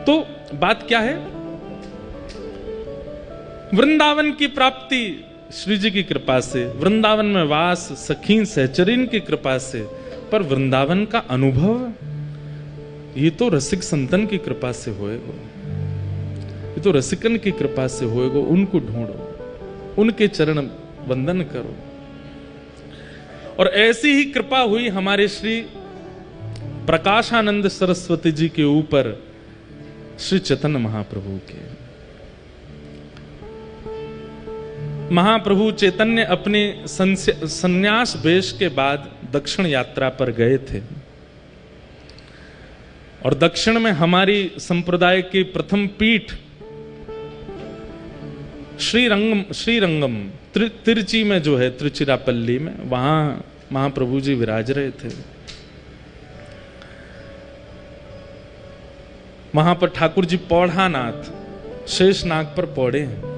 तो बात क्या है? वृंदावन की प्राप्ति श्री जी की कृपा से, वृंदावन में वास सखीन सहचरीन की कृपा से, पर वृंदावन का अनुभव ये तो रसिक संतन की कृपा से होएगा, ये तो रसिकन की कृपा से होएगा। उनको ढूंढो, उनके चरण वंदन करो। और ऐसी ही कृपा हुई हमारे श्री प्रकाशानंद सरस्वती जी के ऊपर श्री चैतन्य महाप्रभु के। महाप्रभु चैतन्य अपने संन्यास वेश के बाद दक्षिण यात्रा पर गए थे, और दक्षिण में हमारी संप्रदाय की प्रथम पीठ श्रीरंगम तिरुचि में जो है, तिरुचिरापल्ली में, वहां महाप्रभु जी विराज रहे थे। वहां पर ठाकुर जी पौढ़ानाथ शेषनाग पर पौड़े हैं।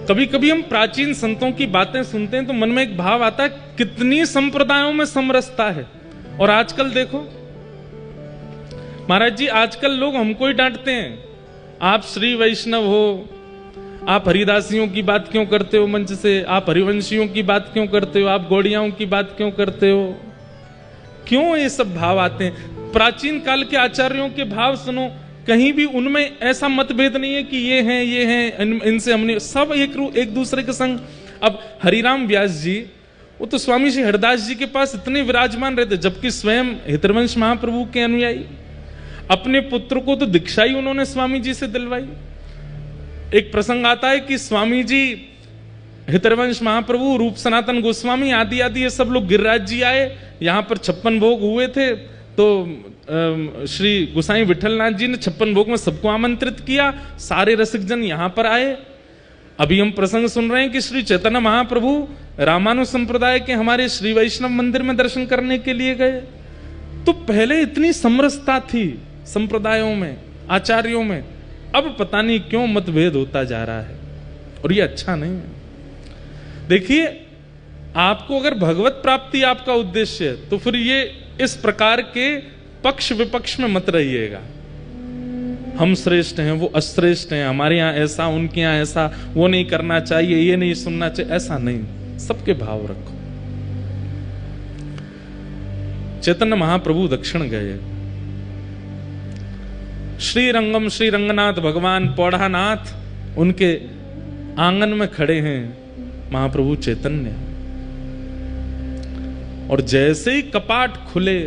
कभी कभी हम प्राचीन संतों की बातें सुनते हैं तो मन में एक भाव आता है, कितनी संप्रदायों में समरसता है। और आजकल देखो महाराज जी, आजकल लोग हमको ही डांटते हैं, आप श्री वैष्णव हो, आप हरिदासियों की बात क्यों करते हो मंच से, आप हरिवंशियों की बात क्यों करते हो, आप गौड़ियाओं की बात क्यों करते हो। क्यों ये सब भाव आते हैं? प्राचीन काल के आचार्यों के भाव सुनो, कहीं भी उनमें ऐसा मतभेद नहीं है कि ये हैं इनसे हमने, सब एक दूसरे के संग। अब हरिराम व्यास जी, वो तो स्वामी श्री हरदास जी के पास इतने विराजमान रहते, जबकि स्वयं हितरवंश महाप्रभु के अनुयायी। अपने पुत्र को तो दीक्षा ही उन्होंने स्वामी जी से दिलवाई। एक प्रसंग आता है कि स्वामी जी, हितरवंश महाप्रभु, रूप सनातन गोस्वामी आदि आदि ये सब लोग गिरिराज जी आए, यहां पर 56 भोग हुए थे। तो श्री गोसाई विठलनाथ जी ने 56 भोग में सबको आमंत्रित किया, सारे रसिक जन यहां पर आए। अभी हम प्रसंग सुन रहे हैं कि श्री चैतन्य महाप्रभु रामानु संप्रदाय के हमारे श्री वैष्णव मंदिर में दर्शन करने के लिए गए। तो पहले इतनी समरसता थी संप्रदायों में, आचार्यों में, अब पता नहीं क्यों मतभेद होता जा रहा है, और ये अच्छा नहीं है। देखिए, आपको अगर भगवत प्राप्ति आपका उद्देश्य है तो फिर ये इस प्रकार के पक्ष विपक्ष में मत रहिएगा। हम श्रेष्ठ हैं, वो अश्रेष्ठ हैं, हमारे यहां ऐसा, उनके यहां ऐसा, वो नहीं करना चाहिए, ये नहीं सुनना चाहिए, ऐसा नहीं। सबके भाव रखो। चैतन्य महाप्रभु दक्षिण गए, श्रीरंगम श्री रंगनाथ भगवान पौढ़ानाथ उनके आंगन में खड़े हैं महाप्रभु चैतन्य। और जैसे ही कपाट खुले,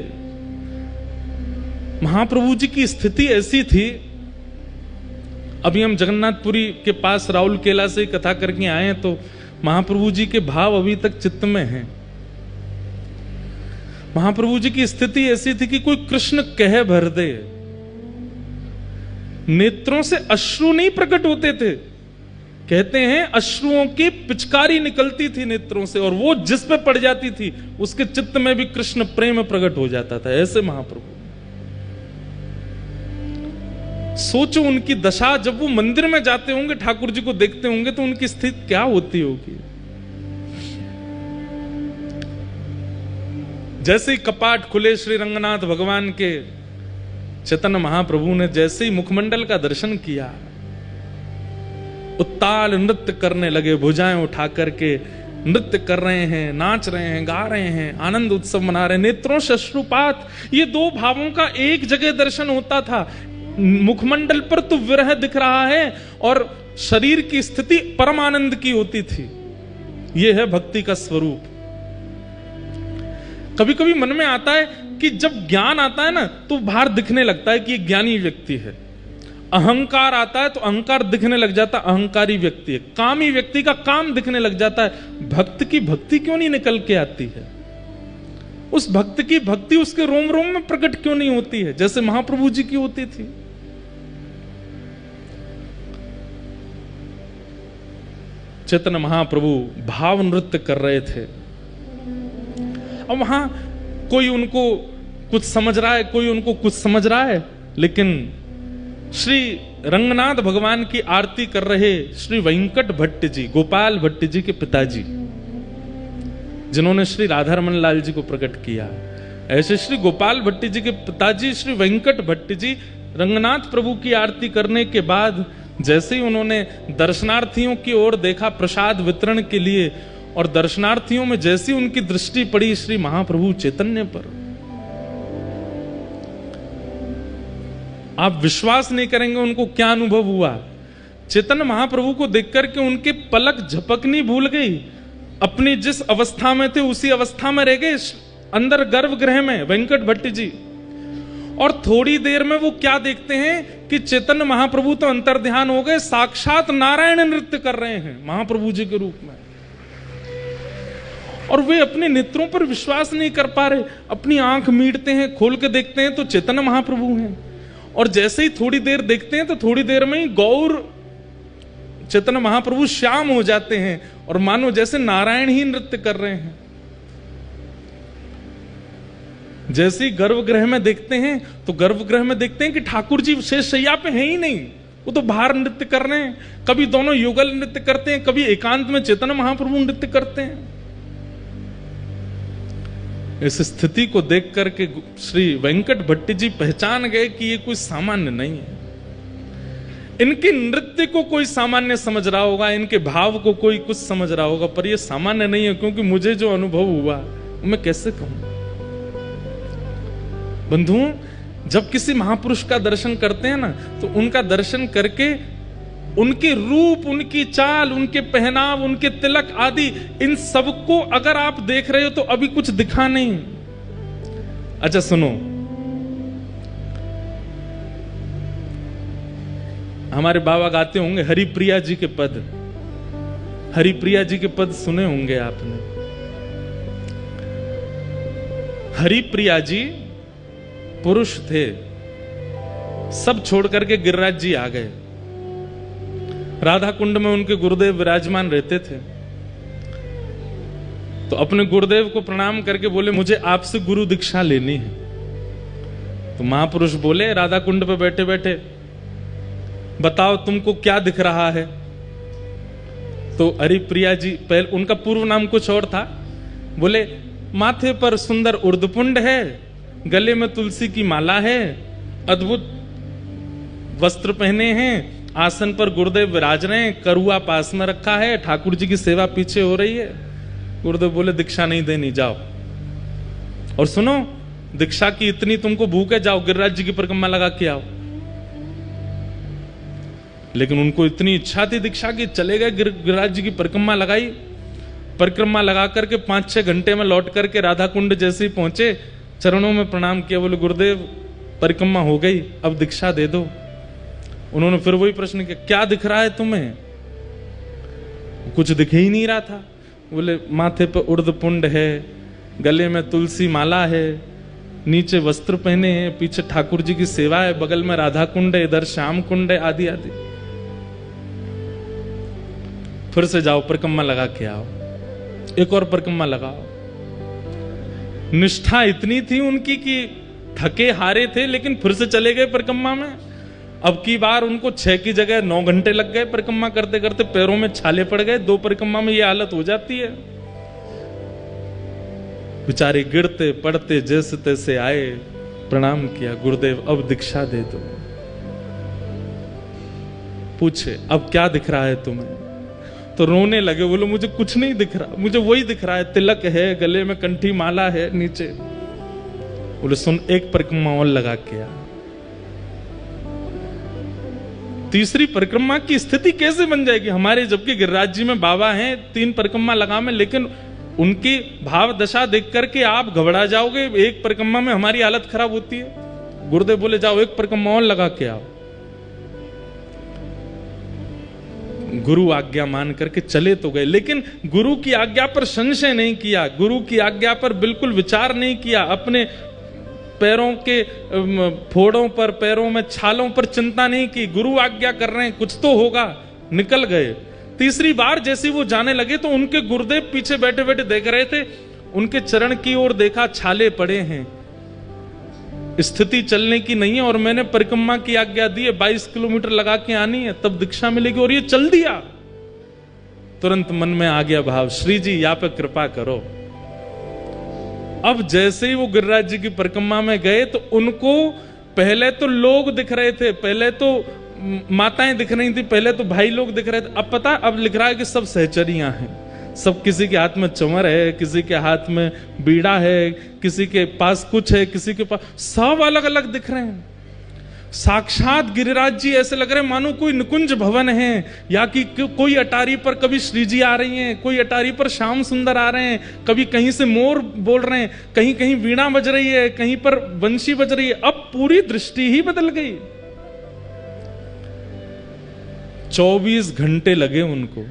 महाप्रभु जी की स्थिति ऐसी थी, अभी हम जगन्नाथपुरी के पास राउल केला से कथा करके आए हैं, तो महाप्रभु जी के भाव अभी तक चित्त में हैं। महाप्रभु जी की स्थिति ऐसी थी कि कोई कृष्ण कह भर दे, नेत्रों से अश्रु नहीं प्रकट होते थे। कहते हैं अश्रुओं की पिचकारी निकलती थी नेत्रों से, और वो जिस पे पड़ जाती थी उसके चित्त में भी कृष्ण प्रेम प्रकट हो जाता था। ऐसे महाप्रभु। सोचो उनकी दशा, जब वो मंदिर में जाते होंगे, ठाकुर जी को देखते होंगे, तो उनकी स्थिति क्या होती होगी। जैसे ही कपाट खुले श्री रंगनाथ भगवान के, चैतन्य महाप्रभु ने जैसे ही मुखमंडल का दर्शन किया, उत्ताल नृत्य करने लगे, भुजाएं उठा करके नृत्य कर रहे हैं, नाच रहे हैं, गा रहे हैं, आनंद उत्सव मना रहे हैं, नेत्रों से अश्रुपात। ये दो भावों का एक जगह दर्शन होता था। मुखमंडल पर तो विरह दिख रहा है, और शरीर की स्थिति परम आनंद की होती थी। यह है भक्ति का स्वरूप। कभी कभी मन में आता है कि जब ज्ञान आता है ना, तो बाहर दिखने लगता है कि एक ज्ञानी व्यक्ति है। अहंकार आता है तो अहंकार दिखने लग जाता, अहंकारी व्यक्ति है। कामी व्यक्ति का काम दिखने लग जाता है। भक्त की भक्ति क्यों नहीं निकल के आती है? उस भक्त की भक्ति उसके रोम रोम में प्रकट क्यों नहीं होती है, जैसे महाप्रभु जी की होती थी? चैतन्य महाप्रभु भाव नृत्य कर रहे थे। अब वहां कोई उनको कुछ समझ रहा है, कोई उनको कुछ समझ रहा है, लेकिन श्री रंगनाथ भगवान की आरती कर रहे श्री वेंकट भट्ट जी, गोपाल भट्ट जी के पिताजी, जिन्होंने श्री राधारमण लाल जी को प्रकट किया, ऐसे श्री गोपाल भट्ट जी के पिताजी श्री वेंकट भट्ट जी रंगनाथ प्रभु की आरती करने के बाद जैसे ही उन्होंने दर्शनार्थियों की ओर देखा प्रसाद वितरण के लिए, और दर्शनार्थियों में जैसी उनकी दृष्टि पड़ी श्री महाप्रभु चैतन्य पर, आप विश्वास नहीं करेंगे उनको क्या अनुभव हुआ। चैतन्य महाप्रभु को देख करके उनके पलक झपकनी भूल गई, अपनी जिस अवस्था में थे उसी अवस्था में रह गए, अंदर गर्भगृह में वेंकट भट्ट जी। और थोड़ी देर में वो क्या देखते हैं कि चैतन्य महाप्रभु तो अंतर्ध्यान हो गए, साक्षात नारायण नृत्य कर रहे हैं महाप्रभु जी के रूप में, और वे अपने नेत्रों पर विश्वास नहीं कर पा रहे। अपनी आंख मीटते हैं, खोल के देखते हैं तो चैतन्य महाप्रभु हैं, और जैसे ही थोड़ी देर देखते हैं तो थोड़ी देर में ही गौर चैतन्य महाप्रभु श्याम हो जाते हैं, और मानो जैसे नारायण ही नृत्य कर रहे हैं। जैसे ही गर्भगृह में देखते हैं तो गर्भगृह में देखते हैं कि ठाकुर जी शेष शैया पे हैं ही नहीं, वो तो बाहर नृत्य कर रहे हैं। कभी दोनों युगल नृत्य करते हैं, कभी एकांत में चैतन्य महाप्रभु नृत्य करते हैं। इस स्थिति को देख करके श्री वेंकट भट्ट जी पहचान गए कि ये कोई सामान्य नहीं है। इनके नृत्य को कोई सामान्य समझ रहा होगा, इनके भाव को कोई कुछ समझ रहा होगा, पर ये सामान्य नहीं है, क्योंकि मुझे जो अनुभव हुआ मैं कैसे कहूं। बंधुओं, जब किसी महापुरुष का दर्शन करते हैं ना, तो उनका दर्शन करके उनके रूप, उनकी चाल, उनके पहनाव, उनके तिलक आदि, इन सबको अगर आप देख रहे हो तो अभी कुछ दिखा नहीं। अच्छा सुनो, हमारे बाबा गाते होंगे हरिप्रिया जी के पद, हरिप्रिया जी के पद सुने होंगे आपने। हरिप्रिया जी पुरुष थे, सब छोड़ करके गिरिराज जी आ गए। राधा कुंड में उनके गुरुदेव विराजमान रहते थे, तो अपने गुरुदेव को प्रणाम करके बोले मुझे आपसे गुरु दीक्षा लेनी है। तो महापुरुष बोले राधा कुंड पे बैठे बैठे, बताओ तुमको क्या दिख रहा है। तो हरिप्रिया जी, पहले उनका पूर्व नाम कुछ और था, बोले माथे पर सुंदर उर्दपुंड है, गले में तुलसी की माला है, अद्भुत वस्त्र पहने हैं, आसन पर गुरुदेव विराज रहे हैं, करुआ पास में रखा है, ठाकुर जी की सेवा पीछे हो रही है। गुरुदेव बोले दीक्षा नहीं देनी, जाओ। और सुनो, दीक्षा की इतनी तुमको भूख है, जाओ गिरिराज जी की परिक्रमा लगा के आओ। लेकिन उनको इतनी इच्छा थी दीक्षा की, चले गए गिरिराज जी की परिक्रमा लगाई। परिक्रमा लगा करके 5-6 घंटे में लौट करके राधा कुंड जैसे ही पहुंचे, चरणों में प्रणाम किया, बोले गुरुदेव परिक्रमा हो गई, अब दीक्षा दे दो। उन्होंने फिर वही प्रश्न किया, क्या दिख रहा है तुम्हें? कुछ दिख ही नहीं रहा था। बोले माथे पर उर्दपुंड है, गले में तुलसी माला है, नीचे वस्त्र पहने हैं, पीछे ठाकुर जी की सेवा है, बगल में राधा कुंड है, इधर श्याम कुंड है, आदि आदि। फिर से जाओ परिक्रमा लगा के आओ, एक और परिक्रमा लगाओ। निष्ठा इतनी थी उनकी कि थके हारे थे, लेकिन फिर से चले गए परिक्रमा में। अब की बार उनको 6 की जगह 9 घंटे लग गए परिक्रमा करते करते, पैरों में छाले पड़ गए। 2 परिक्रमा में ये हालत हो जाती है। बेचारे गिरते पड़ते जैसे तैसे आए, प्रणाम किया, गुरुदेव अब दीक्षा दे दो। पूछे अब क्या दिख रहा है तुम्हें? तो रोने लगे, बोलो मुझे कुछ नहीं दिख रहा, मुझे वही दिख रहा है, तिलक है, गले में कंठी माला है नीचे। बोले सुन, एक परिक्रमा और लगा के आ। तीसरी परिक्रमा की स्थिति कैसे बन जाएगी हमारे, जबकि गिरिराज जी में बाबा हैं, 3 परिक्रमा लगा में, लेकिन उनकी भाव दशा देख करके आप घबरा जाओगे। एक परिक्रमा में हमारी हालत खराब होती है। गुरुदेव बोले जाओ एक परिक्रमा और लगा के आओ। गुरु आज्ञा मान करके चले तो गए, लेकिन गुरु की आज्ञा पर संशय नहीं किया, गुरु की आज्ञा पर बिल्कुल विचार नहीं किया, अपने पैरों के फोड़ों पर, पैरों में छालों पर चिंता नहीं की। गुरु आज्ञा कर रहे हैं, कुछ तो होगा, निकल गए। तीसरी बार जैसे वो जाने लगे तो उनके गुरुदेव पीछे बैठे बैठे देख रहे थे, उनके चरण की ओर देखा, छाले पड़े हैं, स्थिति चलने की नहीं है, और मैंने परिक्रमा की आज्ञा दी है, 22 किलोमीटर लगा के आनी है, तब दीक्षा मिलेगी, और ये चल दिया। तुरंत मन में आ गया भाव, श्री जी यहाँ पे कृपा करो। अब जैसे ही वो गिरिराज जी की परिक्रमा में गए तो उनको पहले तो लोग दिख रहे थे, पहले तो माताएं दिख रही थी, पहले तो भाई लोग दिख रहे थे। अब पता, अब लिख रहा है कि सब सहचरियां हैं, सब किसी के हाथ में चंवर है, किसी के हाथ में बीड़ा है, किसी के पास कुछ है, किसी के पास, सब अलग अलग दिख रहे हैं। साक्षात गिरिराज जी ऐसे लग रहे हैं मानो कोई निकुंज भवन है, या कि कोई अटारी पर कभी श्री जी आ रही हैं, कोई अटारी पर श्याम सुंदर आ रहे हैं, कभी कहीं से मोर बोल रहे हैं, कहीं कहीं वीणा बज रही है, कहीं पर बंशी बज रही है। अब पूरी दृष्टि ही बदल गई। 24 घंटे लगे उनको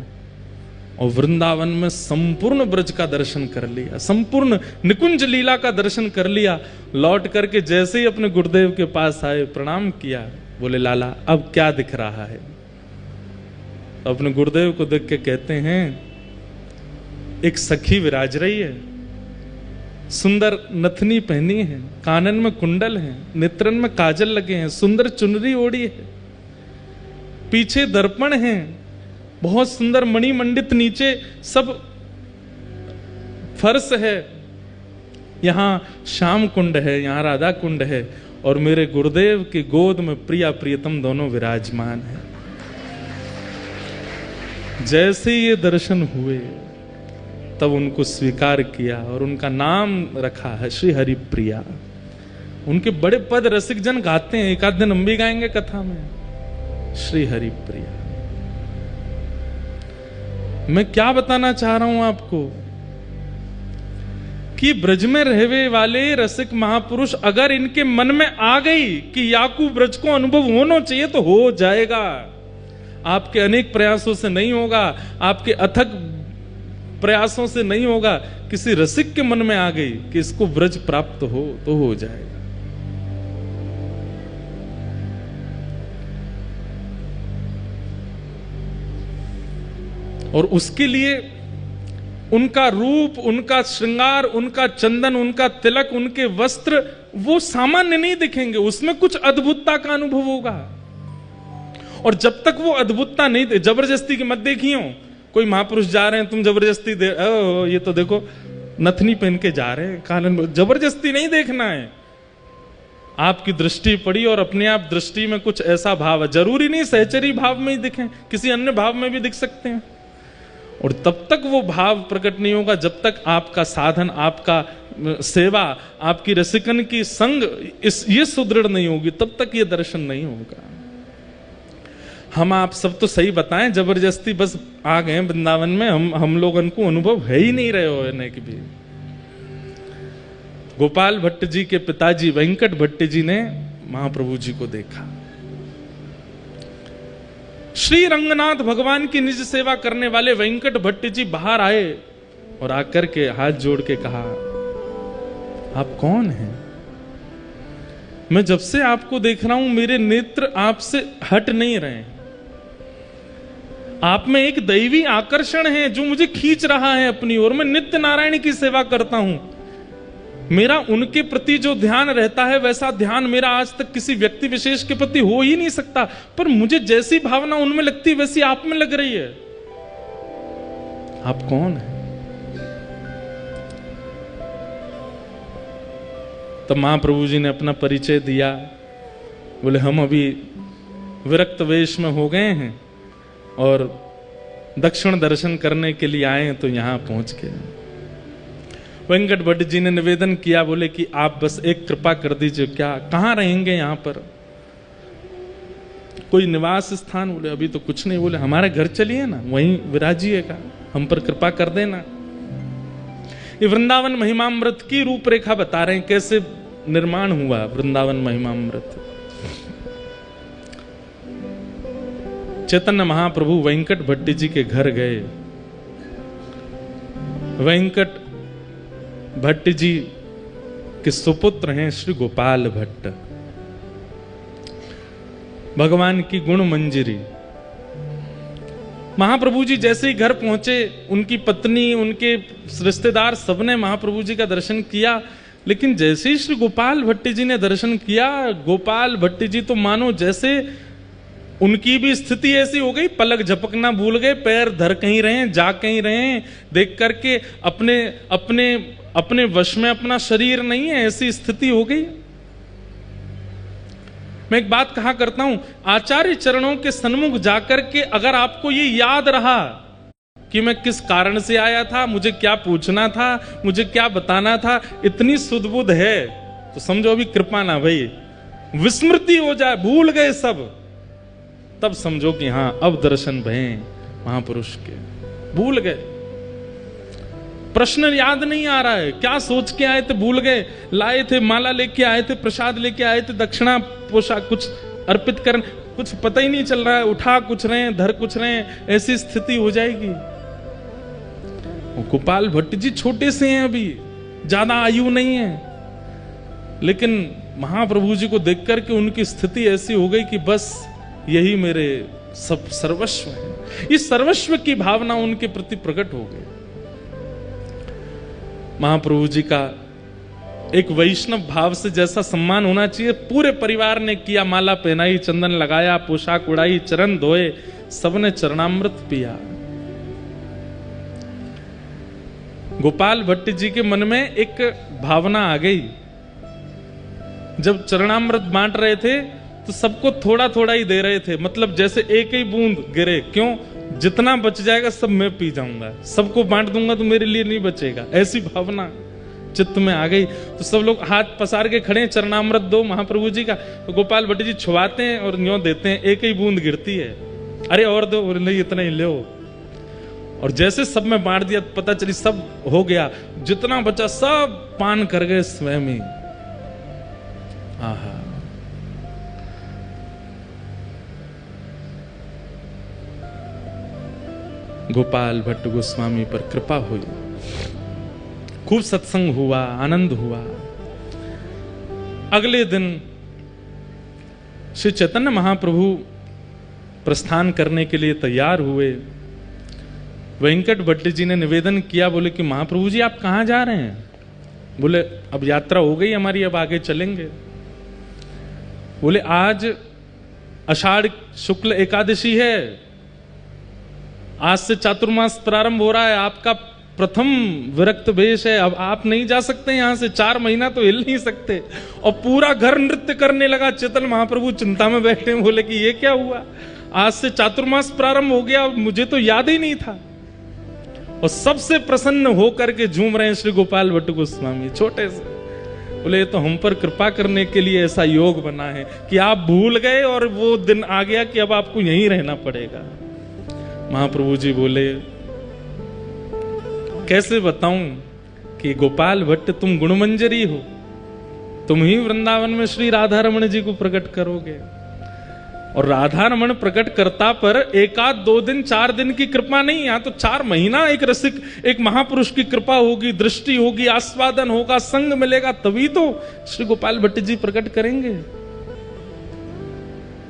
और वृंदावन में संपूर्ण ब्रज का दर्शन कर लिया, संपूर्ण निकुंज लीला का दर्शन कर लिया। लौट करके जैसे ही अपने गुरुदेव के पास आए, प्रणाम किया, बोले लाला अब क्या दिख रहा है? अपने गुरुदेव को देख के कहते हैं, एक सखी विराज रही है, सुंदर नथनी पहनी है, कानन में कुंडल है, नेत्रन में काजल लगे हैं, सुंदर चुनरी ओढ़ी है, पीछे दर्पण है, बहुत सुंदर मणि मंडित नीचे सब फर्श है, यहां श्याम कुंड है, यहां राधा कुंड है, और मेरे गुरुदेव की गोद में प्रिया प्रियतम दोनों विराजमान है। जैसे ये दर्शन हुए तब उनको स्वीकार किया और उनका नाम रखा है श्री हरि प्रिया। उनके बड़े पद रसिक जन गाते हैं, एक आध दिन हम भी गाएंगे कथा में, श्री हरि प्रिया। मैं क्या बताना चाह रहा हूं आपको कि ब्रज में रहने वाले रसिक महापुरुष अगर इनके मन में आ गई कि याकू ब्रज को अनुभव होना चाहिए तो हो जाएगा। आपके अनेक प्रयासों से नहीं होगा, आपके अथक प्रयासों से नहीं होगा, किसी रसिक के मन में आ गई कि इसको ब्रज प्राप्त हो तो हो जाएगा। और उसके लिए उनका रूप, उनका श्रृंगार, उनका चंदन, उनका तिलक, उनके वस्त्र वो सामान्य नहीं दिखेंगे, उसमें कुछ अद्भुतता का अनुभव होगा। और जब तक वो अद्भुतता नहीं दे, जबरदस्ती की मत देखियो, कोई महापुरुष जा रहे हैं तुम जबरदस्ती दे, ये तो देखो नथनी पहन के जा रहे हैं, कानन, जबरदस्ती नहीं देखना है। आपकी दृष्टि पड़ी और अपने आप दृष्टि में कुछ ऐसा भाव है, जरूरी नहीं सहचरी भाव में ही दिखें, किसी अन्य भाव में भी दिख सकते हैं। और तब तक वो भाव प्रकट नहीं होगा जब तक आपका साधन, आपका सेवा, आपकी रसिकन की संग ये सुदृढ़ नहीं होगी, तब तक ये दर्शन नहीं होगा। हम आप सब तो सही बताएं, जबरदस्ती बस आ गए वृंदावन में, हम लोगों को अनुभव है ही नहीं रहे होने की भी। गोपाल भट्ट जी के पिताजी वेंकट भट्ट जी ने महाप्रभु जी को देखा। श्री रंगनाथ भगवान की निज सेवा करने वाले वेंकट भट्ट जी बाहर आए और आकर के हाथ जोड़ के कहा, आप कौन हैं? मैं जब से आपको देख रहा हूं मेरे नेत्र आपसे हट नहीं रहे। आप में एक दैवी आकर्षण है जो मुझे खींच रहा है अपनी ओर। मैं नित्य नारायण की सेवा करता हूं, मेरा उनके प्रति जो ध्यान रहता है वैसा ध्यान मेरा आज तक किसी व्यक्ति विशेष के प्रति हो ही नहीं सकता, पर मुझे जैसी भावना उनमें लगती वैसी आप में लग रही है। आप कौन है? तब महाप्रभु जी ने अपना परिचय दिया। बोले हम अभी विरक्त वेश में हो गए हैं और दक्षिण दर्शन करने के लिए आए हैं, तो यहां पहुंच गए। वेंकट भट्ट जी ने निवेदन किया, बोले कि आप बस एक कृपा कर दीजिए, क्या कहां रहेंगे यहां पर? कोई निवास स्थान? बोले अभी तो कुछ नहीं। बोले हमारे घर चलिए ना, वहीं विराजिएगा, हम पर कृपा कर देना। ये वृंदावन महिमामृत की रूपरेखा बता रहे हैं, कैसे निर्माण हुआ वृंदावन महिमामृत। चैतन्य महाप्रभु वेंकट भट्ट जी के घर गए। वेंकट भट्ट जी के सुपुत्र हैं श्री गोपाल भट्ट। भगवान की गुण मंजरी। महाप्रभु जी जैसे ही घर पहुंचे, उनकी पत्नी, उनके रिश्तेदार सबने महाप्रभु जी का दर्शन किया, लेकिन जैसे ही श्री गोपाल भट्ट जी ने दर्शन किया, गोपाल भट्ट जी तो मानो जैसे उनकी भी स्थिति ऐसी हो गई, पलक झपकना भूल गए, पैर धर कहीं रहे, जा कहीं रहे, देख करके अपने अपने अपने वश में अपना शरीर नहीं है, ऐसी स्थिति हो गई। मैं एक बात कहा करता हूं, आचार्य चरणों के सन्मुख जाकर के अगर आपको ये याद रहा कि मैं किस कारण से आया था, मुझे क्या पूछना था, मुझे क्या बताना था, इतनी सुध-बुध है तो समझो अभी कृपा ना भाई, विस्मृति हो जाए, भूल गए सब, तब समझो कि हां अब दर्शन भये महापुरुष के। भूल गए, प्रश्न याद नहीं आ रहा है, क्या सोच के आए थे भूल गए, लाए थे माला लेके आए थे, प्रसाद लेके आए थे, दक्षिणा पोशाक कुछ अर्पित करने, कुछ पता ही नहीं चल रहा है, उठा कुछ रहे हैं, धर कुछ रहे हैं, ऐसी स्थिति हो जाएगी। गोपाल भट्ट जी छोटे से हैं, अभी ज्यादा आयु नहीं है, लेकिन महाप्रभु जी को देख करके उनकी स्थिति ऐसी हो गई कि बस यही मेरे सब सर्वस्व है। इस सर्वस्व की भावना उनके प्रति प्रकट हो गई। महाप्रभु जी का एक वैष्णव भाव से जैसा सम्मान होना चाहिए, पूरे परिवार ने किया, माला पहनाई, चंदन लगाया, पोशाक उड़ाई, चरण धोए, सबने चरणामृत पिया। गोपाल भट्ट जी के मन में एक भावना आ गई, जब चरणामृत बांट रहे थे तो सबको थोड़ा थोड़ा ही दे रहे थे, मतलब जैसे एक ही बूंद गिरे, क्यों, जितना बच जाएगा सब मैं पी जाऊंगा, सबको बांट दूंगा तो मेरे लिए नहीं बचेगा, ऐसी भावना चित्त में आ गई। तो सब लोग हाथ पसार के खड़े, चरणामृत दो महाप्रभु जी का। तो गोपाल भट्ट जी छुआते हैं और न्यों देते हैं, एक ही बूंद गिरती है, अरे और दो, और नहीं इतना ही लो। और जैसे सब में बांट दिया, पता चली सब हो गया, जितना बचा सब पान कर गए स्वयं ही। आहा, गोपाल भट्ट गोस्वामी पर कृपा हुई, खूब सत्संग हुआ, आनंद हुआ। अगले दिन श्री चैतन्य महाप्रभु प्रस्थान करने के लिए तैयार हुए। वेंकट भट्ट जी ने निवेदन किया, बोले कि महाप्रभु जी आप कहां जा रहे हैं? बोले अब यात्रा हो गई हमारी, अब आगे चलेंगे। बोले आज आषाढ़ शुक्ल एकादशी है, आज से चातुर्मास प्रारंभ हो रहा है, आपका प्रथम विरक्त वेश है, अब आप नहीं जा सकते यहां से, 4 महीना तो हिल नहीं सकते। और पूरा घर नृत्य करने लगा। चैतन्य महाप्रभु चिंता में बैठे, बोले कि ये क्या हुआ, आज से चातुर्मास प्रारंभ हो गया, मुझे तो याद ही नहीं था। और सबसे प्रसन्न होकर के झूम रहे हैं श्री गोपाल भट्ट गोस्वामी, छोटे से। बोले तो हम पर कृपा करने के लिए ऐसा योग बना है कि आप भूल गए और वो दिन आ गया कि अब आपको यहीं रहना पड़ेगा। महाप्रभु जी बोले कैसे बताऊं कि गोपाल भट्ट तुम गुणमंजरी हो, तुम ही वृंदावन में श्री राधा रमण जी को प्रकट करोगे। और राधा रमण प्रकट करता पर 1 2 दिन 4 दिन की कृपा नहीं, यहां तो 4 महीना एक रसिक, एक महापुरुष की कृपा होगी, दृष्टि होगी, आस्वादन होगा, संग मिलेगा, तभी तो श्री गोपाल भट्ट जी प्रकट करेंगे।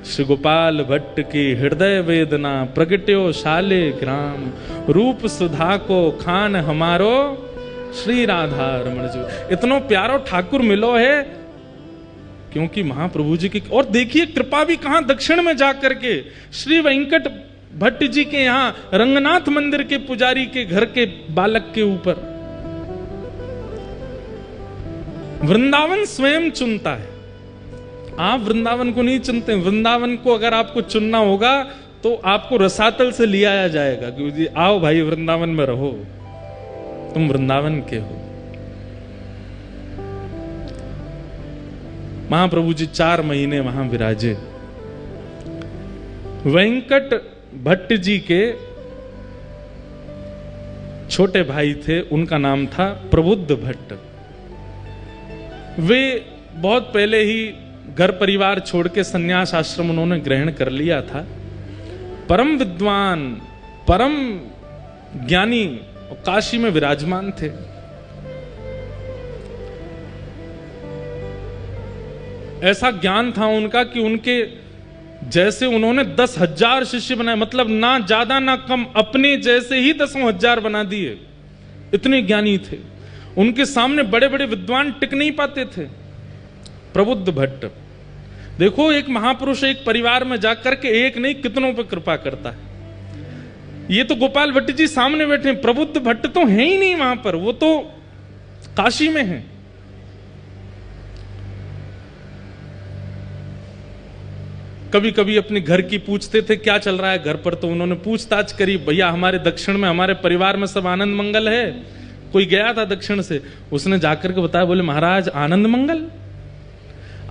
श्री गोपाल भट्ट की हृदय वेदना प्रगट्यो शाले ग्राम, रूप सुधा को खान हमारो श्री राधा रमण जी। इतनो प्यारो ठाकुर मिलो है, क्योंकि महाप्रभु जी की। और देखिए कृपा भी कहां, दक्षिण में जाकर के श्री वेंकट भट्ट जी के यहां रंगनाथ मंदिर के पुजारी के घर के बालक के ऊपर। वृंदावन स्वयं चुनता है, आप वृंदावन को नहीं चुनते। वृंदावन को अगर आपको चुनना होगा तो आपको रसातल से ले आया जाएगा कि आओ भाई वृंदावन में रहो, तुम वृंदावन के हो। महाप्रभु जी 4 महीने वहां विराजे। वेंकट भट्ट जी के छोटे भाई थे, उनका नाम था प्रबुद्ध भट्ट। वे बहुत पहले ही घर परिवार छोड़ के संन्यास आश्रम उन्होंने ग्रहण कर लिया था। परम विद्वान, परम ज्ञानी, काशी में विराजमान थे। ऐसा ज्ञान था उनका कि उनके जैसे उन्होंने 10,000 शिष्य बनाए, मतलब ना ज्यादा ना कम, अपने जैसे ही 10,000 बना दिए, इतने ज्ञानी थे। उनके सामने बड़े बड़े विद्वान टिक नहीं पाते थे। प्रबुद्ध भट्ट, देखो एक महापुरुष एक परिवार में जाकर के एक नहीं कितनों पर कृपा करता है। ये तो गोपाल भट्ट जी सामने बैठे, प्रबुद्ध भट्ट तो है ही नहीं वहां पर, वो तो काशी में है। कभी कभी अपने घर की पूछते थे क्या चल रहा है घर पर, तो उन्होंने पूछताछ करी, भैया हमारे दक्षिण में हमारे परिवार में सब आनंद मंगल है। कोई गया था दक्षिण से, उसने जाकर के बताया, बोले महाराज आनंद मंगल,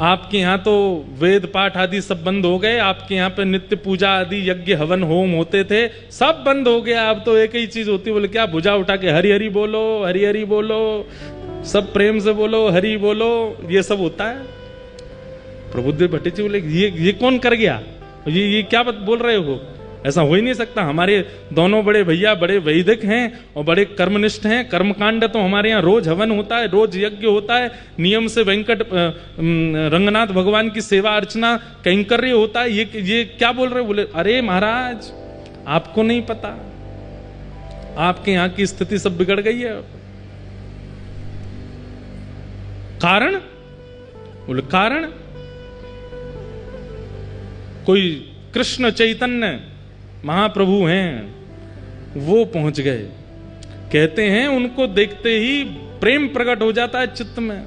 आपके यहाँ तो वेद पाठ आदि सब बंद हो गए, आपके यहाँ पे नित्य पूजा आदि यज्ञ हवन होम होते थे सब बंद हो गया, अब तो एक ही चीज होती है। बोले क्या? भुजा उठा के हरि हरि बोलो, हरि हरि बोलो, सब प्रेम से बोलो, हरि बोलो, ये सब होता है। प्रबुद्ध भट्ट जी बोले ये कौन कर गया, ये क्या बोल रहे हो, ऐसा हो ही नहीं सकता। हमारे दोनों बड़े भैया बड़े वैदिक हैं और बड़े कर्मनिष्ठ हैं, कर्मकांड तो हमारे यहाँ रोज हवन होता है, रोज यज्ञ होता है, नियम से वेंकट रंगनाथ भगवान की सेवा अर्चना कैंकर्य होता है, ये क्या बोल रहे हो? बोले अरे महाराज आपको नहीं पता, आपके यहाँ की स्थिति सब बिगड़ गई है। कारण? बोले कारण कोई कृष्ण चैतन्य महाप्रभु हैं, वो पहुंच गए। कहते हैं उनको देखते ही प्रेम प्रकट हो जाता है चित्त में,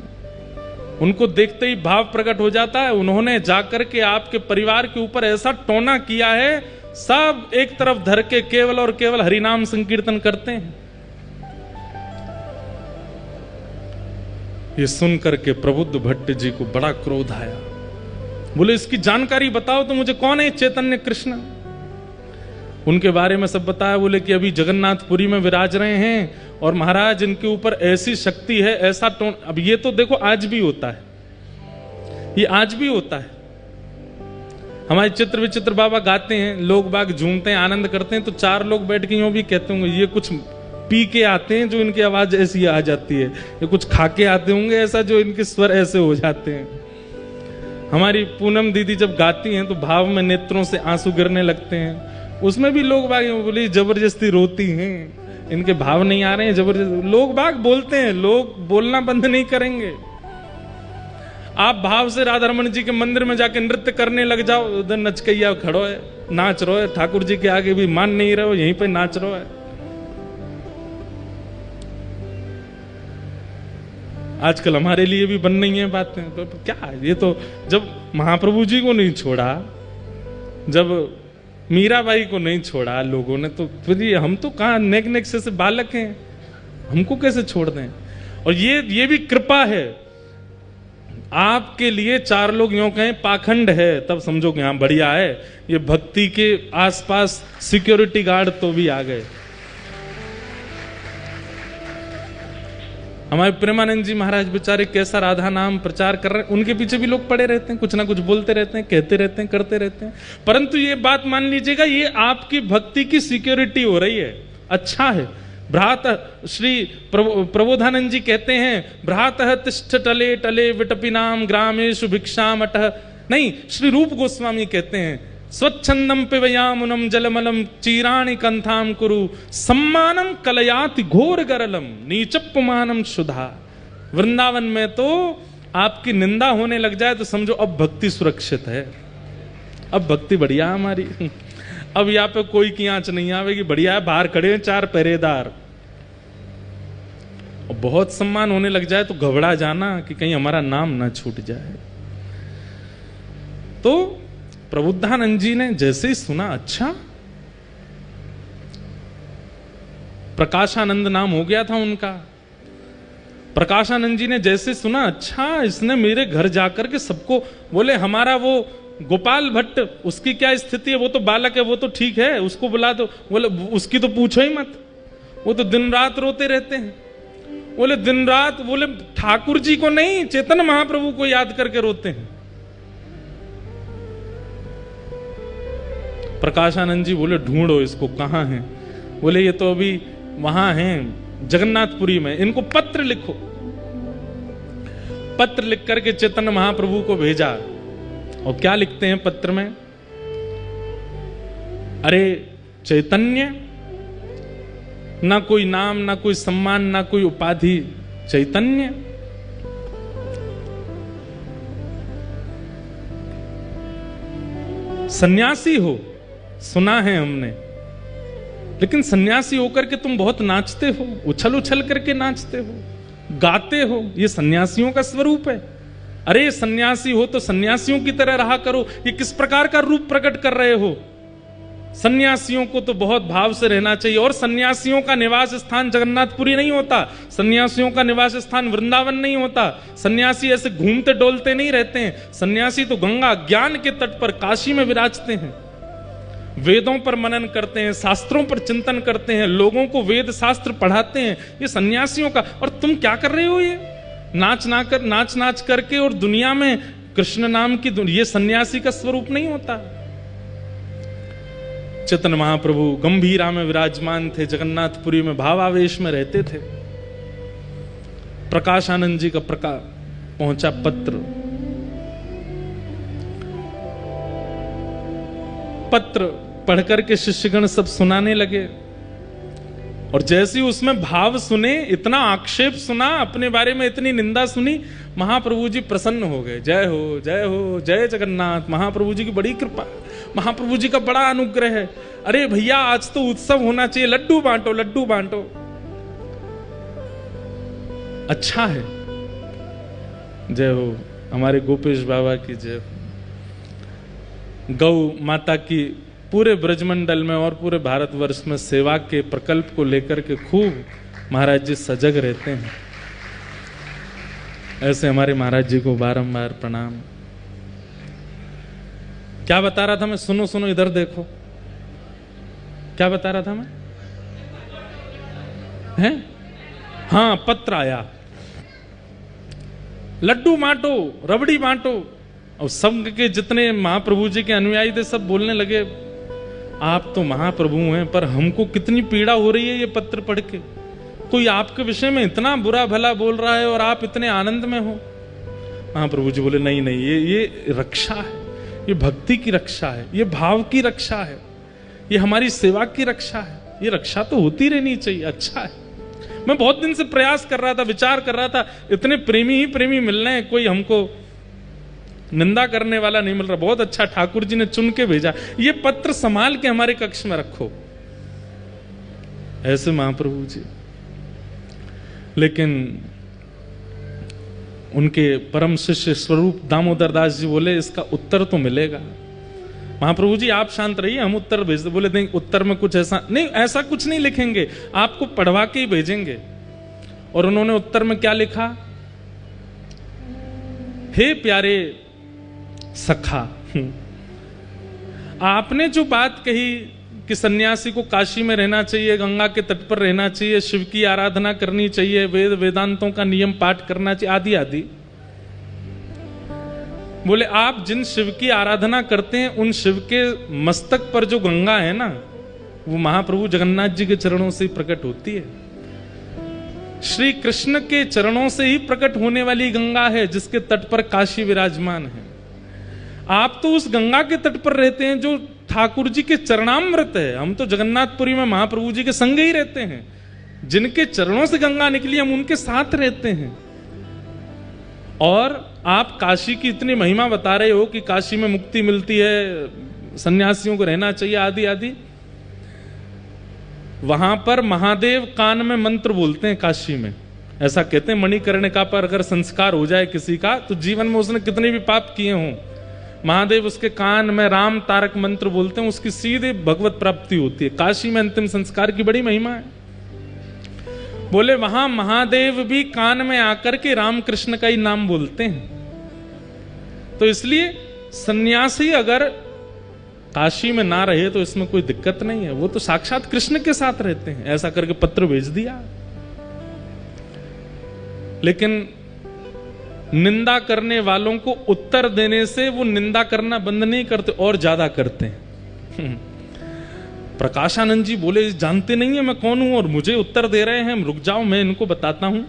उनको देखते ही भाव प्रकट हो जाता है। उन्होंने जाकर के आपके परिवार के ऊपर ऐसा टोना किया है, सब एक तरफ धर के केवल और केवल हरिनाम संकीर्तन करते हैं। ये सुनकर के प्रबुद्ध भट्ट जी को बड़ा क्रोध आया। बोले इसकी जानकारी बताओ तो मुझे, कौन है चैतन्य कृष्ण? उनके बारे में सब बताया। बोले कि अभी जगन्नाथपुरी में विराज रहे हैं और महाराज इनके ऊपर ऐसी शक्ति है, ऐसा टोन। अब ये तो देखो आज भी होता है, ये आज भी होता है। हमारे चित्र विचित्र बाबा गाते हैं, लोग बाग झूमते हैं, आनंद करते हैं, तो चार लोग बैठ के यूं भी कहते होंगे ये कुछ पी के आते हैं जो इनकी आवाज ऐसी आ जाती है, ये कुछ खा के आते होंगे ऐसा जो इनके स्वर ऐसे हो जाते हैं। हमारी पूनम दीदी जब गाती हैं तो भाव में नेत्रों से आंसू गिरने लगते हैं, उसमें भी लोग बाग बोले जबरदस्ती रोती हैं, इनके भाव नहीं आ रहे हैं, जबरदस्ती। लोग बाग बोलते हैं, लोग बोलना बंद नहीं करेंगे। आप भाव से राधा रमन जी के मंदिर में जाके नृत्य करने लग जाओ, उधर नचकैया खड़ो है, नाच रहो है, ठाकुर जी के आगे भी मान नहीं रहो, यहीं पे नाच रहो है। आजकल हमारे लिए भी बन नहीं है बातें, तो क्या ये तो जब महाप्रभु जी को नहीं छोड़ा, जब मीराबाई को नहीं छोड़ा लोगों ने, तो फिर ये हम तो कहाँ नेक नेक से बालक हैं, हमको कैसे छोड़ दें? और ये भी कृपा है आपके लिए। चार लोग यूं कहें पाखंड है तब समझो कि हाँ बढ़िया है, ये भक्ति के आसपास सिक्योरिटी गार्ड तो भी आ गए। हमारे प्रेमानंद जी महाराज बेचारे कैसा राधा नाम प्रचार कर रहे हैं, उनके पीछे भी लोग पड़े रहते हैं, कुछ ना कुछ बोलते रहते हैं, कहते रहते हैं, करते रहते हैं। परंतु ये बात मान लीजिएगा, ये आपकी भक्ति की सिक्योरिटी हो रही है, अच्छा है। भ्रात श्री प्रबोधानंद जी कहते हैं, भ्रातः तिष्ठ टले टले विटपिनाम ग्रामेषु भिक्षाम अटः। नहीं, श्री रूप गोस्वामी कहते हैं, स्वच्छंदम पिबयामुनम जलमलम चीराणि कंथाम कुरु सम्मानम कलयाति घोर गरलम नीचप्पमानम सुधा। वृंदावन में तो आपकी निंदा होने लग जाए तो समझो अब भक्ति सुरक्षित है, अब भक्ति बढ़िया हमारी, अब यहाँ पे कोई की आंच नहीं आवेगी, बढ़िया है। बाहर खड़े हैं चार पहरेदार, और बहुत सम्मान होने लग जाए तो घबरा जाना कि कहीं हमारा नाम ना छूट जाए। तो प्रबुद्धानंद जी ने जैसे ही सुना, अच्छा प्रकाशानंद नाम हो गया था उनका, प्रकाशानंद जी ने जैसे सुना, अच्छा इसने मेरे घर जाकर के सबको, बोले हमारा वो गोपाल भट्ट उसकी क्या स्थिति है, वो तो बालक है, वो तो ठीक है, उसको बुला दो। बोले उसकी तो पूछो ही मत, वो तो दिन रात रोते रहते हैं। बोले दिन रात, बोले ठाकुर जी को नहीं, चैतन्य महाप्रभु को याद करके रोते हैं। प्रकाशानंद जी बोले ढूंढो इसको, कहां है? बोले ये तो अभी वहां हैं जगन्नाथपुरी में, इनको पत्र लिखो। पत्र लिख करके चैतन्य महाप्रभु को भेजा। और क्या लिखते हैं पत्र में? अरे चैतन्य, ना कोई नाम, ना कोई सम्मान, ना कोई उपाधि, चैतन्य। सन्यासी हो, सुना है हमने, लेकिन सन्यासी होकर के तुम बहुत नाचते हो, उछल उछल करके नाचते हो, गाते हो, ये सन्यासियों का स्वरूप है। अरे सन्यासी हो तो सन्यासियों की तरह रहा करो। ये किस प्रकार का रूप प्रकट कर रहे हो? सन्यासियों को तो बहुत भाव से रहना चाहिए। और सन्यासियों का निवास स्थान जगन्नाथपुरी नहीं होता, सन्यासियों का निवास स्थान वृंदावन नहीं होता। सन्यासी ऐसे घूमते डोलते नहीं रहते हैं। सन्यासी तो गंगा ज्ञान के तट पर काशी में विराजते हैं, वेदों पर मनन करते हैं, शास्त्रों पर चिंतन करते हैं, लोगों को वेद शास्त्र पढ़ाते हैं। ये सन्यासियों का। और तुम क्या कर रहे हो? ये नाच नाच करके और दुनिया में कृष्ण नाम की, ये सन्यासी का स्वरूप नहीं होता। चैतन्य महाप्रभु गंभीरा में विराजमान थे, जगन्नाथपुरी में भावावेश में रहते थे। प्रकाशानंद जी का पहुंचा पत्र पढ़कर के शिष्यगण सब सुनाने लगे। और जैसे ही उसमें भाव सुने, इतना आक्षेप सुना, अपने बारे में इतनी निंदा सुनी, महाप्रभु जी प्रसन्न हो गए। जय हो जय हो जय जगन्नाथ। महाप्रभु जी की बड़ी कृपा, महाप्रभु जी का बड़ा अनुग्रह है। अरे भैया आज तो उत्सव होना चाहिए, लड्डू बांटो लड्डू बांटो। अच्छा है। जय हो हमारे गोपेश बाबा की जय हो। गौ माता की पूरे ब्रजमंडल में और पूरे भारतवर्ष में सेवा के प्रकल्प को लेकर के खूब महाराज जी सजग रहते हैं। ऐसे हमारे महाराज जी को बारंबार प्रणाम। क्या बता रहा था मैं? सुनो सुनो, इधर देखो। क्या बता रहा था मैं? हैं? हाँ, पत्र आया, लड्डू बांटो, रबड़ी बांटो। और संघ के जितने महाप्रभु जी के अनुयायी थे सब बोलने लगे, आप तो महाप्रभु हैं, पर हमको कितनी पीड़ा हो रही है ये पत्र पढ़ के। कोई आपके विषय में इतना बुरा भला बोल रहा है और आप इतने आनंद में हो। महाप्रभु जी बोले, नहीं नहीं, ये रक्षा है, ये भक्ति की रक्षा है, ये भाव की रक्षा है, ये हमारी सेवा की रक्षा है। ये रक्षा तो होती रहनी चाहिए। अच्छा है। मैं बहुत दिन से प्रयास कर रहा था, विचार कर रहा था, इतने प्रेमी ही प्रेमी मिल रहे हैं, कोई हमको निंदा करने वाला नहीं मिल रहा। बहुत अच्छा, ठाकुर जी ने चुन के भेजा। ये पत्र संभाल के हमारे कक्ष में रखो। ऐसे महाप्रभु जी। लेकिन उनके परम शिष्य स्वरूप दामोदर दास जी बोले, इसका उत्तर तो मिलेगा। महाप्रभु जी आप शांत रहिए, हम उत्तर भेज दे। बोले नहीं, उत्तर में कुछ ऐसा नहीं, ऐसा कुछ नहीं लिखेंगे, आपको पढ़वा के ही भेजेंगे। और उन्होंने उत्तर में क्या लिखा? हे प्यारे सखा, आपने जो बात कही कि सन्यासी को काशी में रहना चाहिए, गंगा के तट पर रहना चाहिए, शिव की आराधना करनी चाहिए, वेद वेदांतों का नियम पाठ करना चाहिए, आदि आदि। बोले आप जिन शिव की आराधना करते हैं, उन शिव के मस्तक पर जो गंगा है ना, वो महाप्रभु जगन्नाथ जी के चरणों से ही प्रकट होती है। श्री कृष्ण के चरणों से ही प्रकट होने वाली गंगा है, जिसके तट पर काशी विराजमान है। आप तो उस गंगा के तट पर रहते हैं जो ठाकुर जी के चरणामृत है। हम तो जगन्नाथपुरी में महाप्रभु जी के संग ही रहते हैं। जिनके चरणों से गंगा निकली, हम उनके साथ रहते हैं। और आप काशी की इतनी महिमा बता रहे हो कि काशी में मुक्ति मिलती है, सन्यासियों को रहना चाहिए, आदि आदि। वहां पर महादेव कान में मंत्र बोलते हैं काशी में। ऐसा कहते हैं मणिकर्णिका पर अगर संस्कार हो जाए किसी का, तो जीवन में उसने कितने भी पाप किए हों, महादेव उसके कान में राम तारक मंत्र बोलते हैं, उसकी सीधे भगवत प्राप्ति होती है। काशी में अंतिम संस्कार की बड़ी महिमा है। बोले वहां महादेव भी कान में आकर के राम कृष्ण का ही नाम बोलते हैं। तो इसलिए सन्यासी अगर काशी में ना रहे तो इसमें कोई दिक्कत नहीं है, वो तो साक्षात कृष्ण के साथ रहते हैं। ऐसा करके पत्र भेज दिया। लेकिन निंदा करने वालों को उत्तर देने से वो निंदा करना बंद नहीं करते, और ज्यादा करते हैं। प्रकाशानंद जी बोले, जानते नहीं है मैं कौन हूं और मुझे उत्तर दे रहे हैं, रुक जाओ मैं इनको बताता हूं।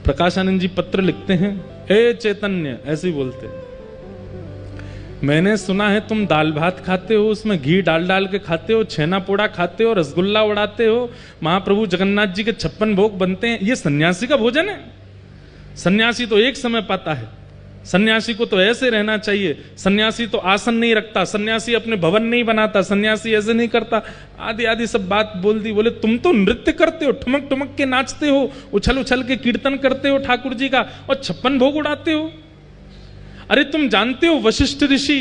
प्रकाशानंद जी पत्र लिखते हैं, हे चैतन्य, ऐसे ही बोलते हैं, मैंने सुना है तुम दाल भात खाते हो, उसमें घी डाल डाल के खाते हो, छेना पोड़ा खाते हो, रसगुल्ला उड़ाते हो, महाप्रभु जगन्नाथ जी के 56 भोग बनते हैं। ये सन्यासी का भोजन है? सन्यासी तो एक समय पाता है, सन्यासी को तो ऐसे रहना चाहिए, सन्यासी तो आसन नहीं रखता, सन्यासी अपने भवन नहीं बनाता, सन्यासी ऐसे नहीं करता, आदि आदि सब बात बोल दी। बोले तुम तो नृत्य करते हो, ठुमक ठुमक के नाचते हो, उछल उछल के कीर्तन करते हो ठाकुर जी का, और 56 भोग उड़ाते हो। अरे तुम जानते हो वशिष्ठ ऋषि,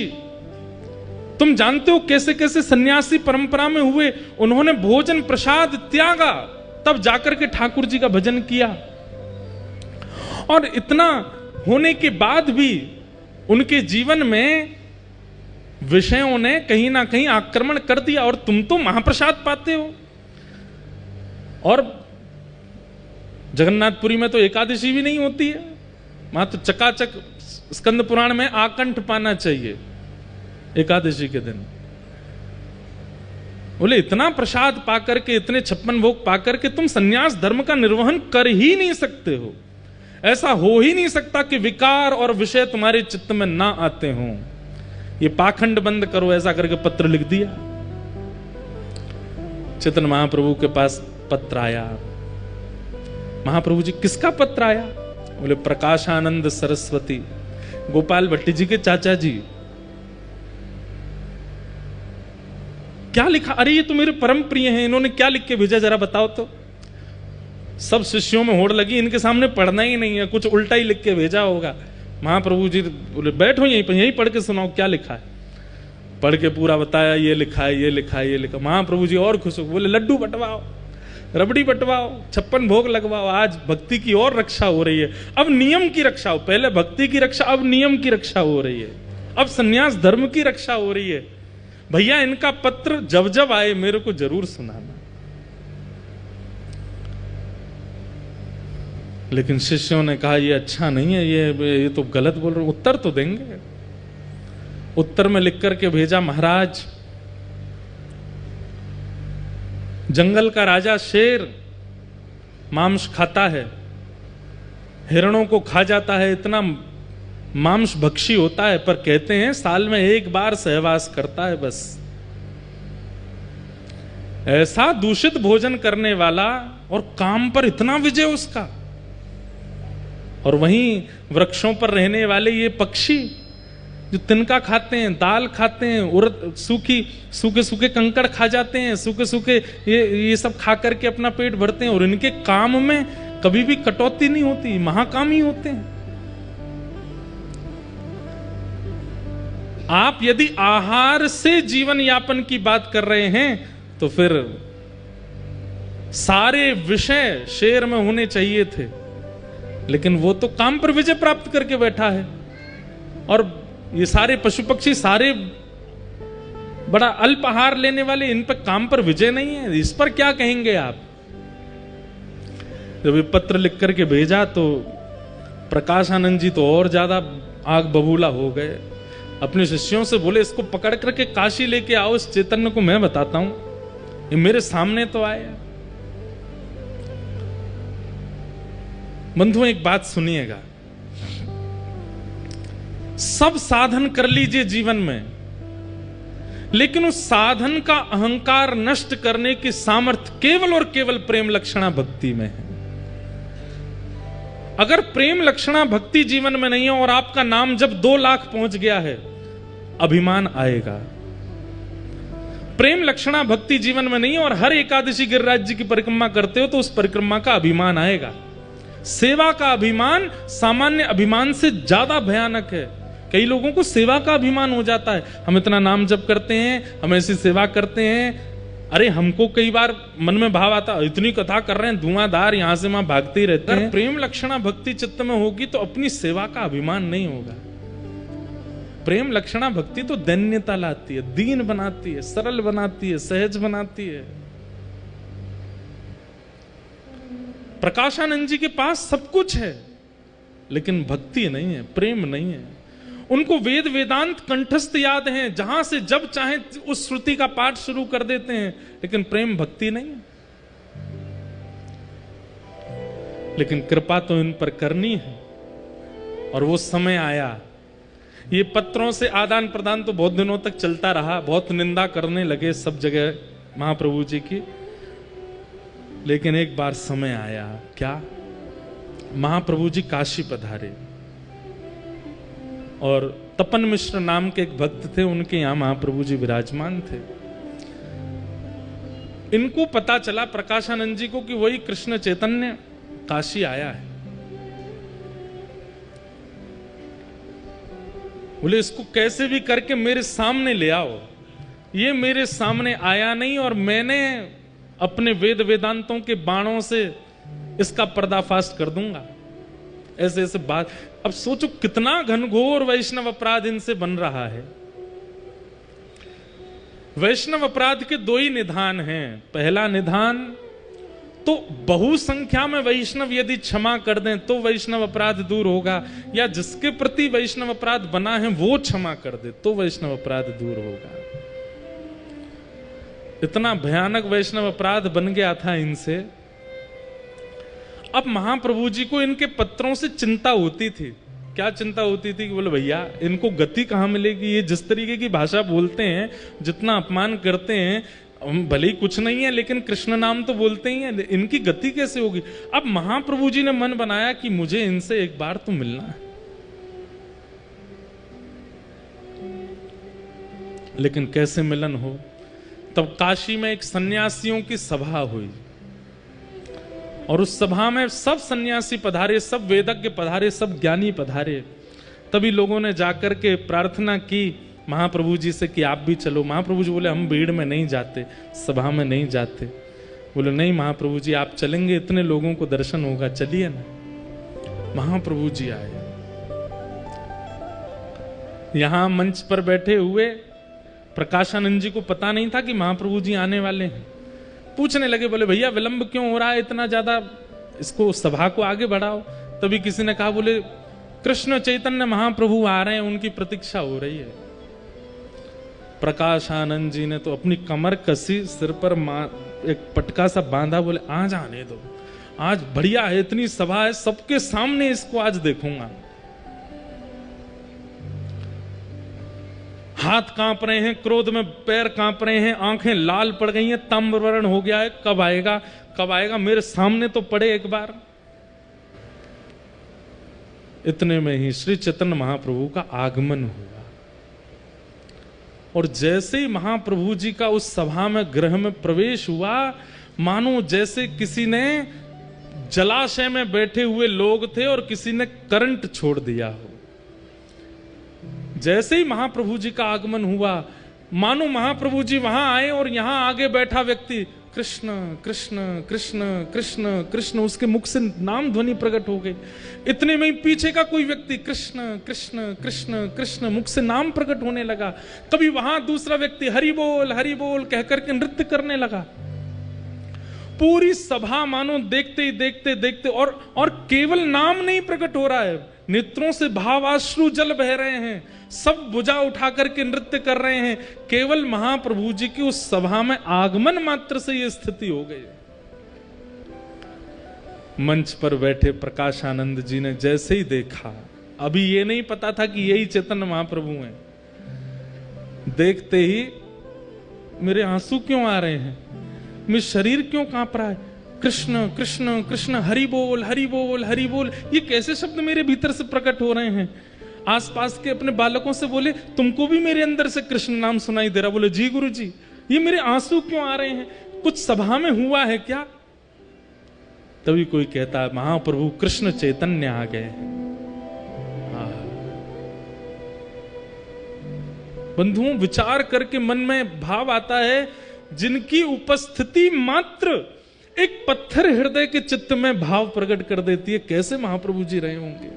तुम जानते हो कैसे कैसे सन्यासी परंपरा में हुए, उन्होंने भोजन प्रसाद त्यागा, तब जाकर के ठाकुर जी का भजन किया। और इतना होने के बाद भी उनके जीवन में विषयों ने कहीं ना कहीं आक्रमण कर दिया, और तुम तो महाप्रसाद पाते हो। और जगन्नाथपुरी में तो एकादशी भी नहीं होती है, वहां तो चकाचक स्कंद पुराण में आकंठ पाना चाहिए एकादशी के दिन। बोले इतना प्रसाद पाकर के, इतने 56 भोग पाकर के तुम सन्यास धर्म का निर्वहन कर ही नहीं सकते हो। ऐसा हो ही नहीं सकता कि विकार और विषय तुम्हारे चित्त में ना आते हों। ये पाखंड बंद करो, ऐसा करके पत्र लिख दिया। चैतन्य महाप्रभु के पास पत्र आया। महाप्रभु जी किसका पत्र आया? बोले प्रकाशानंद सरस्वती, गोपाल भट्टी जी के चाचा जी। क्या लिखा? अरे ये तो मेरे परम प्रिय हैं, इन्होंने क्या लिख के भेजा जरा बताओ तो। सब शिष्यों में होड़ लगी, इनके सामने पढ़ना ही नहीं है, कुछ उल्टा ही लिख के भेजा होगा। महाप्रभु जी बोले बैठो यहीं पर, यहीं पढ़ के सुनाओ क्या लिखा है। पढ़ के पूरा बताया, ये लिखा है, ये लिखा है, ये लिखा। महाप्रभु जी और खुश हो, बोले लड्डू बंटवाओ, रबड़ी बंटवाओ, 56 भोग लगवाओ, आज भक्ति की और रक्षा हो रही है। अब नियम की रक्षा हो, पहले भक्ति की रक्षा, अब नियम की रक्षा हो रही है, अब सन्यास धर्म की रक्षा हो रही है। भैया इनका पत्र जब जब आए मेरे को जरूर सुनाना। लेकिन शिष्यों ने कहा ये अच्छा नहीं है, ये तो गलत बोल रहे, उत्तर तो देंगे। उत्तर में लिख करके भेजा, महाराज जंगल का राजा शेर मांस खाता है, हिरणों को खा जाता है, इतना मांस भक्षी होता है, पर कहते हैं साल में एक बार सहवास करता है बस। ऐसा दूषित भोजन करने वाला और काम पर इतना विजय उसका। और वहीं वृक्षों पर रहने वाले ये पक्षी जो तिनका खाते हैं, दाल खाते हैं, उड़द सूखे सूखे कंकड़ खा जाते हैं, सूखे सूखे ये सब खा करके अपना पेट भरते हैं, और इनके काम में कभी भी कटौती नहीं होती, महाकामी होते हैं। आप यदि आहार से जीवन यापन की बात कर रहे हैं तो फिर सारे विषय शेर में होने चाहिए थे, लेकिन वो तो काम पर विजय प्राप्त करके बैठा है। और ये सारे पशु पक्षी सारे बड़ा अल्प आहार लेने वाले, इन पर काम पर विजय नहीं है, इस पर क्या कहेंगे आप? जब ये पत्र लिख करके भेजा तो प्रकाशानंद जी तो और ज्यादा आग बबूला हो गए। अपने शिष्यों से बोले इसको पकड़ करके काशी लेके आओ, इस चैतन्य को मैं बताता हूं, ये मेरे सामने तो आए। बंधुओं एक बात सुनिएगा, सब साधन कर लीजिए जीवन में, लेकिन उस साधन का अहंकार नष्ट करने की सामर्थ्य केवल और केवल प्रेम लक्षणा भक्ति में है। अगर प्रेम लक्षणा भक्ति जीवन में नहीं है और आपका नाम जब 2 लाख पहुंच गया है, अभिमान आएगा। प्रेम लक्षणा भक्ति जीवन में नहीं है और हर एकादशी गिरिराज जी की परिक्रमा करते हो तो उस परिक्रमा का अभिमान आएगा। सेवा का अभिमान सामान्य अभिमान से ज्यादा भयानक है। कई लोगों को सेवा का अभिमान हो जाता है, हम इतना नाम जप करते हैं, हम ऐसी सेवा करते हैं। अरे हमको कई बार मन में भाव आता, इतनी कथा कर रहे हैं, धुआंधार यहां से वहां भागते ही रहते हैं। प्रेम लक्षणा भक्ति चित्त में होगी तो अपनी सेवा का अभिमान नहीं होगा। प्रेम लक्षणा भक्ति तो दैन्यता लाती है, दीन बनाती है, सरल बनाती है, सहज बनाती है। प्रकाशानंद जी के पास सब कुछ है, लेकिन भक्ति नहीं है, प्रेम नहीं है। उनको वेद वेदांत कंठस्थ याद हैं, जहां से जब चाहे उस श्रुति का पाठ शुरू कर देते हैं, लेकिन प्रेम भक्ति नहीं है। लेकिन कृपा तो इन पर करनी है, और वो समय आया। ये पत्रों से आदान प्रदान तो बहुत दिनों तक चलता रहा, बहुत निंदा करने लगे सब जगह महाप्रभु जी की, लेकिन एक बार समय आया। क्या? महाप्रभु जी काशी पधारे। और तपन मिश्र नाम के एक भक्त थे, उनके यहां महाप्रभु जी विराजमान थे। इनको पता चला प्रकाशानंद जी को कि वही कृष्ण चैतन्य काशी आया है। बोले इसको कैसे भी करके मेरे सामने ले आओ। ये मेरे सामने आया नहीं और मैंने अपने वेद वेदांतों के बाणों से इसका पर्दाफाश कर दूंगा। ऐसे ऐसे बात। अब सोचो कितना घनघोर वैष्णव अपराध इनसे बन रहा है। वैष्णव अपराध के दो ही निधान हैं। पहला निधान तो बहुसंख्या में वैष्णव यदि क्षमा कर दें तो वैष्णव अपराध दूर होगा, या जिसके प्रति वैष्णव अपराध बना है वो क्षमा कर दे तो वैष्णव अपराध दूर होगा। इतना भयानक वैष्णव अपराध बन गया था इनसे। अब महाप्रभु जी को इनके पत्रों से चिंता होती थी। क्या चिंता होती थी कि बोले भैया इनको गति कहां मिलेगी, ये जिस तरीके की भाषा बोलते हैं, जितना अपमान करते हैं, भले ही कुछ नहीं है लेकिन कृष्ण नाम तो बोलते ही हैं, इनकी गति कैसे होगी। अब महाप्रभु जी ने मन बनाया कि मुझे इनसे एक बार तो मिलना है। लेकिन कैसे मिलन हो। तब काशी में एक सन्यासियों की सभा हुई और उस सभा में सब सन्यासी पधारे, सब वेदज्ञ पधारे, सब ज्ञानी पधारे। तभी लोगों ने जाकर के प्रार्थना की महाप्रभु जी से कि आप भी चलो। महाप्रभु जी बोले हम भीड़ में नहीं जाते, सभा में नहीं जाते। बोले नहीं महाप्रभु जी आप चलेंगे, इतने लोगों को दर्शन होगा, चलिए ना। महाप्रभु जी आए। यहां मंच पर बैठे हुए प्रकाशानंद जी को पता नहीं था कि महाप्रभु जी आने वाले हैं। पूछने लगे, बोले भैया विलंब क्यों हो रहा है इतना ज्यादा, इसको सभा को आगे बढ़ाओ। तभी किसी ने कहा, बोले कृष्ण चैतन्य महाप्रभु आ रहे हैं, उनकी प्रतीक्षा हो रही है। प्रकाशानंद जी ने तो अपनी कमर कसी, सिर पर एक पटका सा बांधा, बोले आज आने दो, आज बढ़िया है, इतनी सभा है, सबके सामने इसको आज देखूंगा। हाथ कांप रहे हैं, क्रोध में पैर कांप रहे हैं, आंखें लाल पड़ गई हैं, ताम्रवर्ण हो गया है, कब आएगा कब आएगा, मेरे सामने तो पड़े एक बार। इतने में ही श्री चैतन्य महाप्रभु का आगमन हुआ और जैसे ही महाप्रभु जी का उस सभा में गृह में प्रवेश हुआ, मानो जैसे किसी ने जलाशय में बैठे हुए लोग थे और किसी ने करंट छोड़ दिया हो। जैसे ही महाप्रभु जी का आगमन हुआ, मानो महाप्रभु जी वहां आए और यहां आगे बैठा व्यक्ति कृष्ण कृष्ण कृष्ण कृष्ण कृष्ण, उसके मुख से नाम ध्वनि प्रकट हो गई। इतने में ही पीछे का कोई व्यक्ति कृष्ण कृष्ण कृष्ण कृष्ण, मुख से नाम प्रकट होने लगा। कभी वहां दूसरा व्यक्ति हरि बोल कहकर के नृत्य करने लगा। पूरी सभा मानो देखते ही देखते देखते और केवल नाम नहीं प्रकट हो रहा है, नेत्रों से भावाश्रु जल बह रहे हैं, सब भुजा उठा करके नृत्य कर रहे हैं। केवल महाप्रभु जी की उस सभा में आगमन मात्र से यह स्थिति हो गई। मंच पर बैठे प्रकाशानंद जी ने जैसे ही देखा, अभी ये नहीं पता था कि यही चैतन्य महाप्रभु हैं, देखते ही मेरे आंसू क्यों आ रहे हैं, मेरा शरीर क्यों कांप रहा है, कृष्ण कृष्ण कृष्ण हरि बोल हरि बोल हरि बोल, ये कैसे शब्द मेरे भीतर से प्रकट हो रहे हैं। आसपास के अपने बालकों से बोले, तुमको भी मेरे अंदर से कृष्ण नाम सुनाई दे रहा। बोले जी गुरु जी, ये मेरे आंसू क्यों आ रहे हैं, कुछ सभा में हुआ है क्या। तभी कोई कहता है, महाप्रभु कृष्ण चैतन्य आ गए। बंधुओं, विचार करके मन में भाव आता है, जिनकी उपस्थिति मात्र एक पत्थर हृदय के चित्त में भाव प्रकट कर देती है, कैसे महाप्रभु जी रहे होंगे।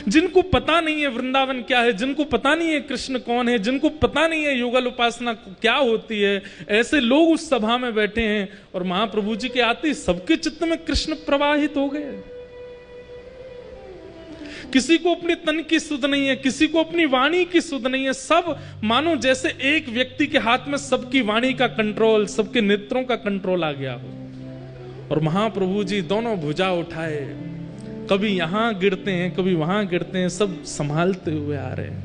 जिनको पता नहीं है वृंदावन क्या है, जिनको पता नहीं है कृष्ण कौन है, जिनको पता नहीं है युगल उपासना क्या होती है, ऐसे लोग उस सभा में बैठे हैं और महाप्रभु जी के आते ही सबके चित्त में कृष्ण प्रवाहित हो गए। किसी को अपने तन की सुध नहीं है, किसी को अपनी वाणी की सुध नहीं है, सब मानो जैसे एक व्यक्ति के हाथ में सबकी वाणी का कंट्रोल, सबके नेत्रों का कंट्रोल आ गया हो। और महाप्रभु जी दोनों भुजा उठाए, कभी यहां गिरते हैं कभी वहां गिरते हैं, सब संभालते हुए आ रहे हैं।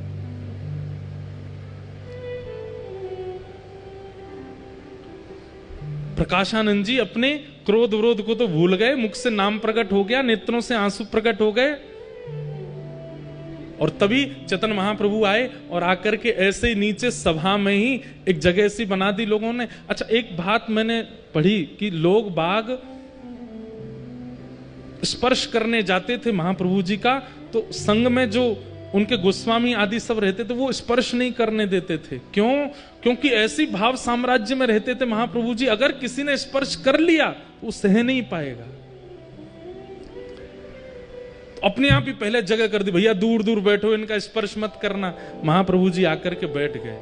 प्रकाशानंद जी अपने क्रोध विरोध को तो भूल गए, मुख से नाम प्रकट हो गया, नेत्रों से आंसू प्रकट हो गए। और तभी चेतन महाप्रभु आए और आकर के ऐसे ही नीचे सभा में ही एक जगह ऐसी बना दी लोगों ने। अच्छा, एक बात मैंने पढ़ी कि लोग बाग स्पर्श करने जाते थे महाप्रभु जी का, तो संग में जो उनके गोस्वामी आदि सब रहते थे वो स्पर्श नहीं करने देते थे। क्यों? क्योंकि ऐसी भाव साम्राज्य में रहते थे महाप्रभु जी, अगर किसी ने स्पर्श कर लिया तो वो सह नहीं पाएगा। अपने आप ही पहले जगह कर दी, भैया दूर दूर बैठो, इनका स्पर्श मत करना। महाप्रभु जी आकर के बैठ गए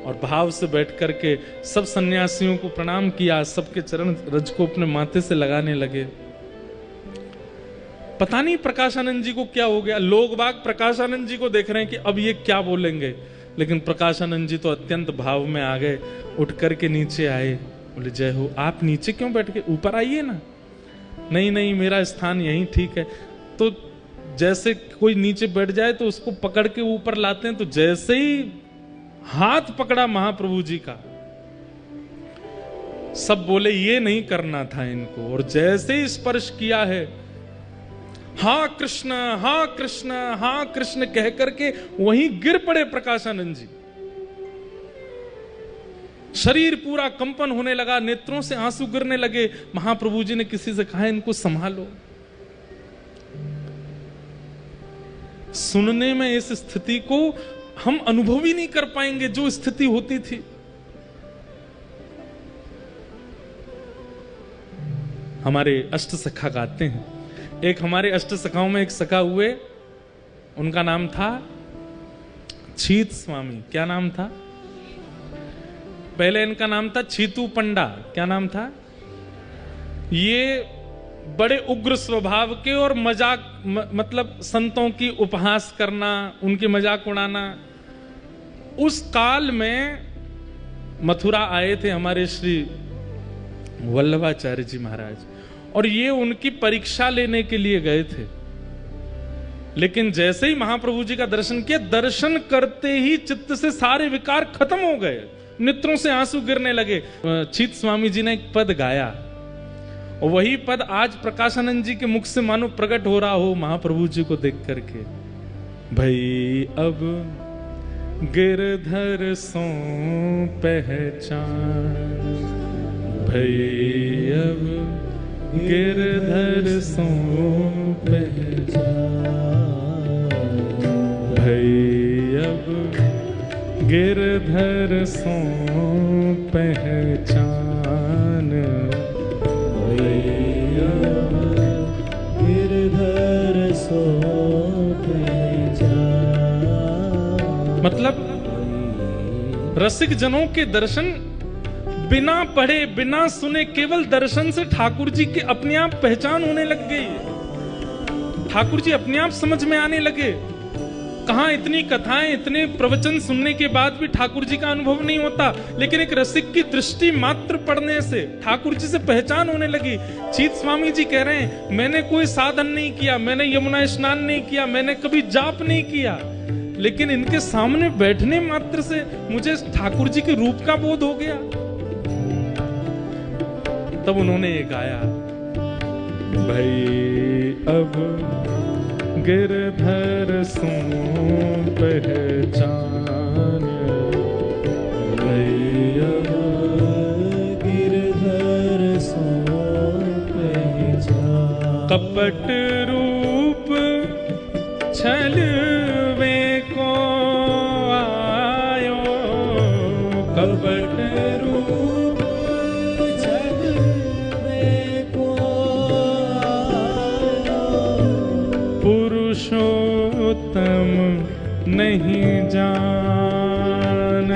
और भाव से बैठ करके सब सन्यासियों को प्रणाम किया, सबके चरण रज को अपने माथे से लगाने लगे। पता नहीं प्रकाशानंद जी को क्या हो गया, लोग बाग प्रकाशानंद जी को देख रहे हैं कि अब ये क्या बोलेंगे, लेकिन प्रकाशानंद जी तो अत्यंत भाव में आ गए, उठ करके नीचे आए, बोले जय हो। आप नीचे क्यों बैठ के, ऊपर आइए ना। नहीं नहीं, मेरा स्थान यहीं ठीक है। तो जैसे कोई नीचे बैठ जाए तो उसको पकड़ के ऊपर लाते हैं, तो जैसे ही हाथ पकड़ा महाप्रभु जी का, सब बोले ये नहीं करना था इनको, और जैसे ही स्पर्श किया है, हाँ कृष्ण हाँ कृष्ण हाँ कृष्ण कह करके वहीं गिर पड़े प्रकाशानंद जी। शरीर पूरा कंपन होने लगा, नेत्रों से आंसू गिरने लगे। महाप्रभु जी ने किसी से कहा इनको संभालो। सुनने में इस स्थिति को हम अनुभव ही नहीं कर पाएंगे जो स्थिति होती थी। हमारे अष्ट सखा गाते हैं, एक हमारे अष्ट सखाओं में एक सखा हुए, उनका नाम था छीत स्वामी। क्या नाम था? पहले इनका नाम था छीतू पंडा। क्या नाम था? ये बड़े उग्र स्वभाव के और मजाक मतलब संतों की उपहास करना, उनके मजाक उड़ाना। उस काल में मथुरा आए थे हमारे श्री वल्लभाचार्य जी महाराज, और ये उनकी परीक्षा लेने के लिए गए थे। लेकिन जैसे ही महाप्रभु जी का दर्शन किया, दर्शन करते ही चित्त से सारे विकार खत्म हो गए, नेत्रों से आंसू गिरने लगे। छीत स्वामी जी ने एक पद गाया, और वही पद आज प्रकाशानंद जी के मुख से मानो प्रकट हो रहा हो महाप्रभु जी को देख करके। भई अब गिरधर सो पहचान, भई अब गिरधर सो पहचान, भई अब गिरधर सो पहचान, गिरधर सो पहचान। मतलब रसिक जनों के दर्शन बिना पढ़े बिना सुने, केवल दर्शन से ठाकुर जी की अपने आप पहचान होने लग गई। ठाकुर जी अपने आप समझ में आने लगे। कहां इतनी कथाएं, इतने प्रवचन सुनने के बाद भी ठाकुर जी का अनुभव नहीं होता, लेकिन एक रसिक की दृष्टि मात्र पढ़ने से ठाकुर जी से पहचान होने लगी। छीत स्वामी जी कह रहे हैं, मैंने कोई साधन नहीं किया, मैंने यमुना स्नान नहीं किया, मैंने कभी जाप नहीं किया, लेकिन इनके सामने बैठने मात्र से मुझे ठाकुर जी के रूप का बोध हो गया। तब उन्होंने ये गाया, भाई अब गिरधर सो पहचान, भाई अब गिरधर सो पहचान। कपट रूप छलवे को आयो, कपट रूप पुरुषोत्तम नहीं जान,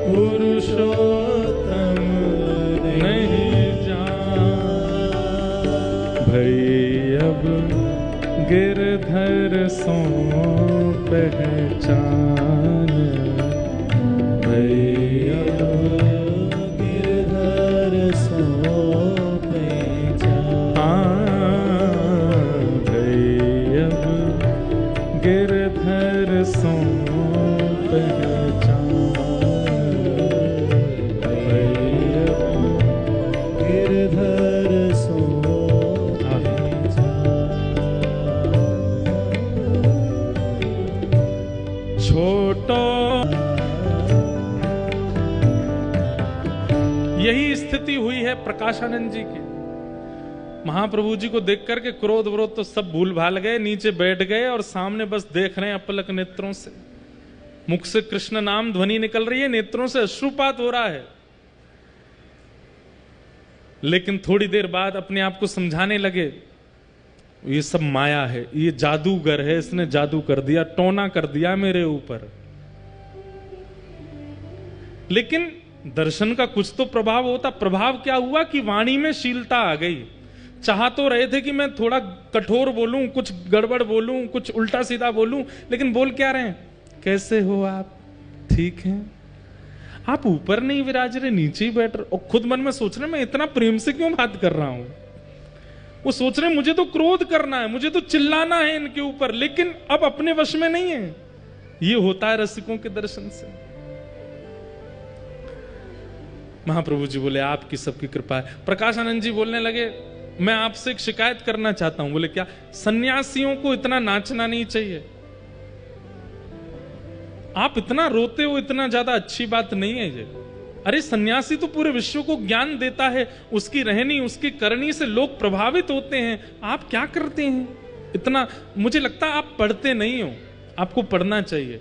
पुरुषोत्तम नहीं जान। भई अब गिरधर सो पहचान, भई अब गिरधर सो गिरधर सो पहचान, गिरधर सो पहचान। है प्रकाशानंद जी की। महाप्रभु जी को देख करके क्रोध विरोध तो सब भूल भाल गए, नीचे बैठ गए और सामने बस देख रहे हैं अपलक नेत्रों से। मुख से कृष्ण नाम ध्वनि निकल रही है, नेत्रों से अश्रुपात हो रहा है। लेकिन थोड़ी देर बाद अपने आप को समझाने लगे, ये सब माया है, ये जादूगर है, इसने जादू कर दिया, टोना कर दिया मेरे ऊपर। लेकिन दर्शन का कुछ तो प्रभाव होता। प्रभाव क्या हुआ कि वाणी में शीलता आ गई। चाह तो रहे थे कि मैं थोड़ा कठोर बोलूं, कुछ गड़बड़ बोलूं, कुछ उल्टा सीधा बोलूं, लेकिन बोल क्या रहे हैं, कैसे हो आप, ठीक हैं, आप ऊपर नहीं विराज रहे, नीचे ही बैठ रहे। और खुद मन में सोच रहे मैं इतना प्रेम से क्यों बात कर रहा हूं। वो सोच रहे मुझे तो क्रोध करना है, मुझे तो चिल्लाना है इनके ऊपर, लेकिन अब अपने वश में नहीं है। ये होता है रसिकों के दर्शन से। महाप्रभु जी बोले आपकी सबकी कृपा है। प्रकाशानंद जी बोलने लगे मैं आपसे एक शिकायत करना चाहता हूं। बोले क्या? सन्यासियों को इतना नाचना नहीं चाहिए। आप इतना रोते हो, इतना ज्यादा अच्छी बात नहीं है ये। अरे सन्यासी तो पूरे विश्व को ज्ञान देता है, उसकी रहनी उसकी करनी से लोग प्रभावित होते हैं। आप क्या करते हैं इतना? मुझे लगता है आप पढ़ते नहीं हो, आपको पढ़ना चाहिए।